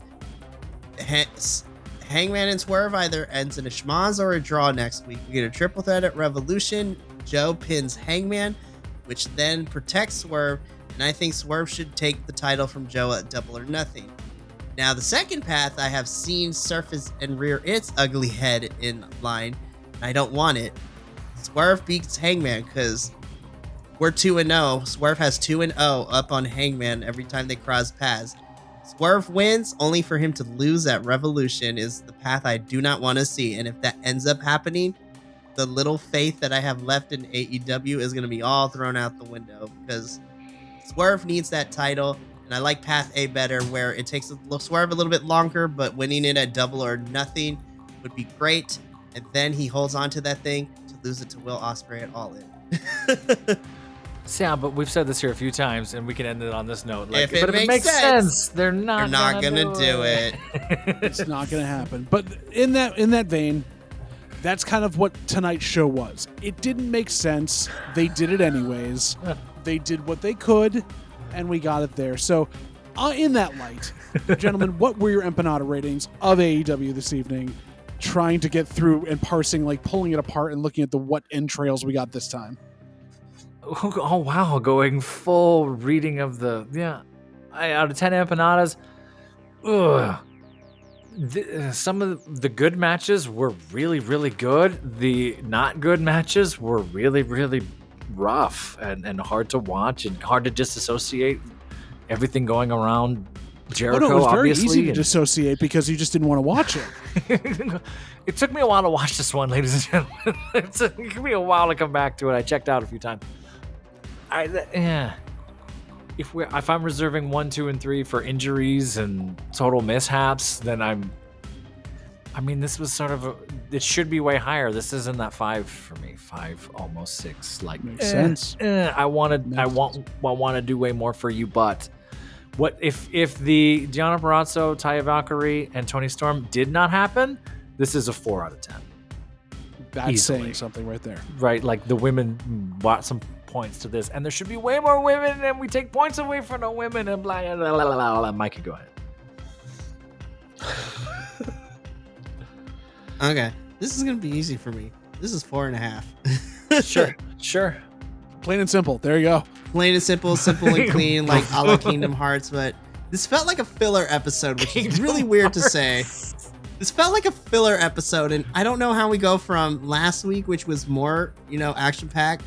[SPEAKER 3] Hangman and Swerve either ends in a schmoz or a draw next week. We get a triple threat at Revolution. Joe pins Hangman, which then protects Swerve, and I think Swerve should take the title from Joe at Double or Nothing. Now, the second path, I have seen surface and rear its ugly head in line, and I don't want it. Swerve beats Hangman because we're 2-0. Swerve has 2-0 up on Hangman every time they cross paths. Swerve wins only for him to lose at Revolution is the path I do not want to see. And if that ends up happening, the little faith that I have left in AEW is going to be all thrown out the window, because Swerve needs that title. And And I like Path A better, where it takes a swerve a little bit longer, but winning it at Double or Nothing would be great. And then he holds on to that thing to lose it to Will Ospreay at All In.
[SPEAKER 2] Yeah, but we've said this here a few times, and we can end it on this note. Like,
[SPEAKER 3] If it makes sense,
[SPEAKER 2] they're not
[SPEAKER 3] gonna do it.
[SPEAKER 1] It's not going to happen. But in that vein, that's kind of what tonight's show was. It didn't make sense. They did it anyways. They did what they could, and we got it there. So, in that light, gentlemen, what were your empanada ratings of AEW this evening? Trying to get through and parsing, like pulling it apart and looking at the what entrails we got this time.
[SPEAKER 2] Oh wow, going full reading of the out of 10 empanadas. Some of the good matches were really, really good. The not good matches were really, really rough and hard to watch and hard to disassociate everything going around Jericho.
[SPEAKER 1] It was very
[SPEAKER 2] obviously,
[SPEAKER 1] easy to dissociate because you just didn't want to watch it.
[SPEAKER 2] It took me a while to watch this one, ladies and gentlemen. It took me a while to come back to it. I checked out a few times. If I'm reserving 1, 2, and 3 for injuries and total mishaps, then this was sort of it should be way higher. This isn't that 5 for me. 5, almost 6. Like
[SPEAKER 1] makes sense.
[SPEAKER 2] I want to do way more for you, but what if the Dianna Perazzo, Taya Valkyrie, and Toni Storm did not happen? This is a 4 out of 10.
[SPEAKER 1] That's
[SPEAKER 2] Easily.
[SPEAKER 1] saying something right there.
[SPEAKER 2] Right, like the women brought some points to this, and there should be way more women, and we take points away from the women, and blah, blah, blah, blah, blah, blah. Mikey, go ahead.
[SPEAKER 3] Okay, this is gonna be easy for me. This is 4.5.
[SPEAKER 2] Sure.
[SPEAKER 1] Plain and simple. There you go.
[SPEAKER 3] Plain and simple and clean, like a la Kingdom Hearts. But this felt like a filler episode, which is really weird to say. This felt like a filler episode, and I don't know how we go from last week, which was more, action-packed,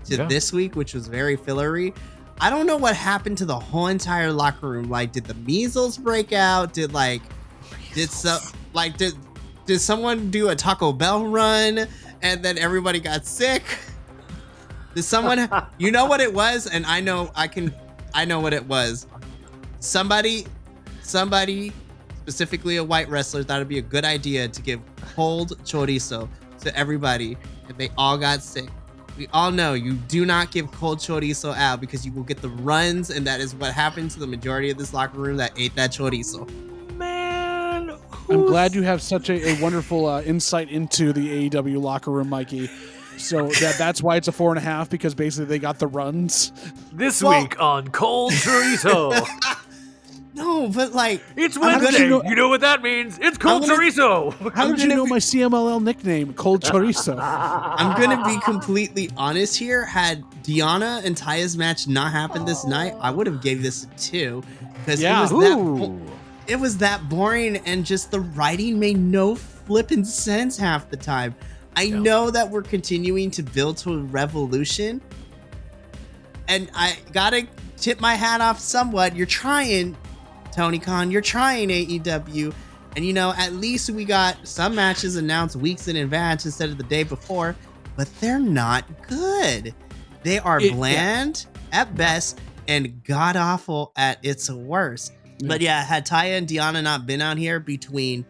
[SPEAKER 3] to this week, which was very fillery. I don't know what happened to the whole entire locker room. Like, did the measles break out? Did someone do a Taco Bell run and then everybody got sick? Did someone, you know what it was? And I know what it was. Somebody, specifically a white wrestler, thought it'd be a good idea to give cold chorizo to everybody, and they all got sick. We all know you do not give cold chorizo out because you will get the runs, and that is what happened to the majority of this locker room that ate that chorizo.
[SPEAKER 2] Man,
[SPEAKER 1] I'm glad you have such a wonderful insight into the AEW locker room, Mikey. So that's why it's a 4.5, because basically they got the runs.
[SPEAKER 2] This week on Cold Chorizo.
[SPEAKER 3] No, but like,
[SPEAKER 2] it's Wednesday. You know what that means? It's Cold Chorizo.
[SPEAKER 1] How did you know my CMLL nickname, Cold Chorizo?
[SPEAKER 3] I'm gonna be completely honest here. Had Dianna and Taya's match not happened this night, I would have gave this a 2, because it was that boring, and just the writing made no flipping sense half the time. I know that we're continuing to build to a revolution, and I gotta tip my hat off somewhat. You're trying, Tony Khan, you're trying, AEW, and at least we got some matches announced weeks in advance instead of the day before, but they're not good. They are bland at best and god awful at its worst. But had Taya and Dianna not been out here, between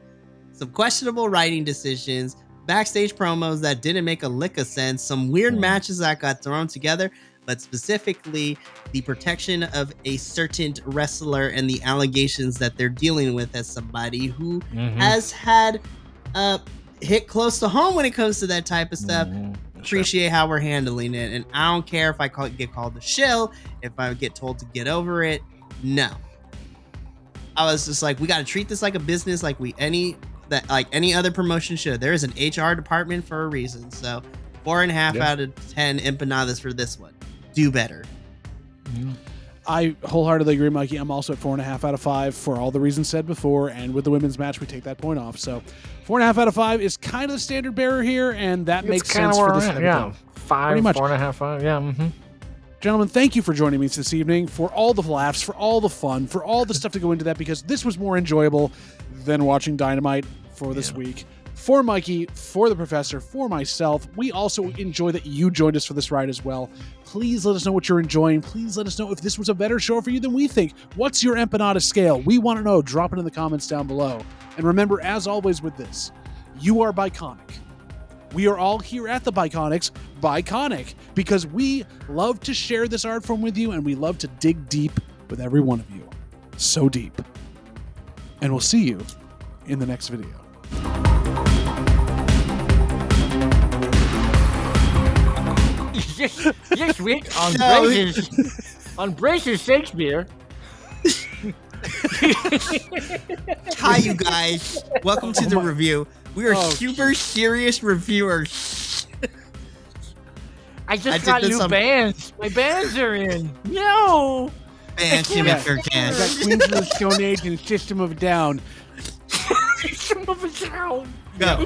[SPEAKER 3] some questionable writing decisions, backstage promos that didn't make a lick of sense, some weird matches that got thrown together, but specifically the protection of a certain wrestler and the allegations that they're dealing with as somebody who has had hit close to home when it comes to that type of stuff. Appreciate how we're handling it, and I don't care if I get called a shill, if I get told to get over it. No, I was just like, we got to treat this like a business, like any other promotion should. There is an HR department for a reason. So 4.5 out of 10 empanadas for this one. Do better.
[SPEAKER 1] I wholeheartedly agree, Mikey. I'm also at 4.5 out of 5 for all the reasons said before, and with the women's match, we take that point off. So 4.5 out of 5 is kind of the standard bearer here, and that makes sense for this episode.
[SPEAKER 2] Yeah, 5, 4.5, 5. Yeah.
[SPEAKER 1] Gentlemen, thank you for joining me this evening, for all the laughs, for all the fun, for all the stuff to go into that, because this was more enjoyable than watching Dynamite for this week. For Mikey, for the professor, for myself, we also enjoy that you joined us for this ride as well. Please let us know what you're enjoying. Please let us know if this was a better show for you than we think. What's your empanada scale? We want to know. Drop it in the comments down below. And remember, as always with this, you are Biconic. We are all here at the Biconics, Biconic, because we love to share this art form with you and we love to dig deep with every one of you. So deep. And we'll see you in the next video.
[SPEAKER 2] This week on Braces Shakespeare.
[SPEAKER 3] Hi, you guys. Welcome to the review. We are super serious reviewers.
[SPEAKER 2] I got new bands. My bands are in. No.
[SPEAKER 3] Bands, you make your dance.
[SPEAKER 1] Got Queens of the Stone Age and System of a Down.
[SPEAKER 2] System of a Down.
[SPEAKER 3] Go.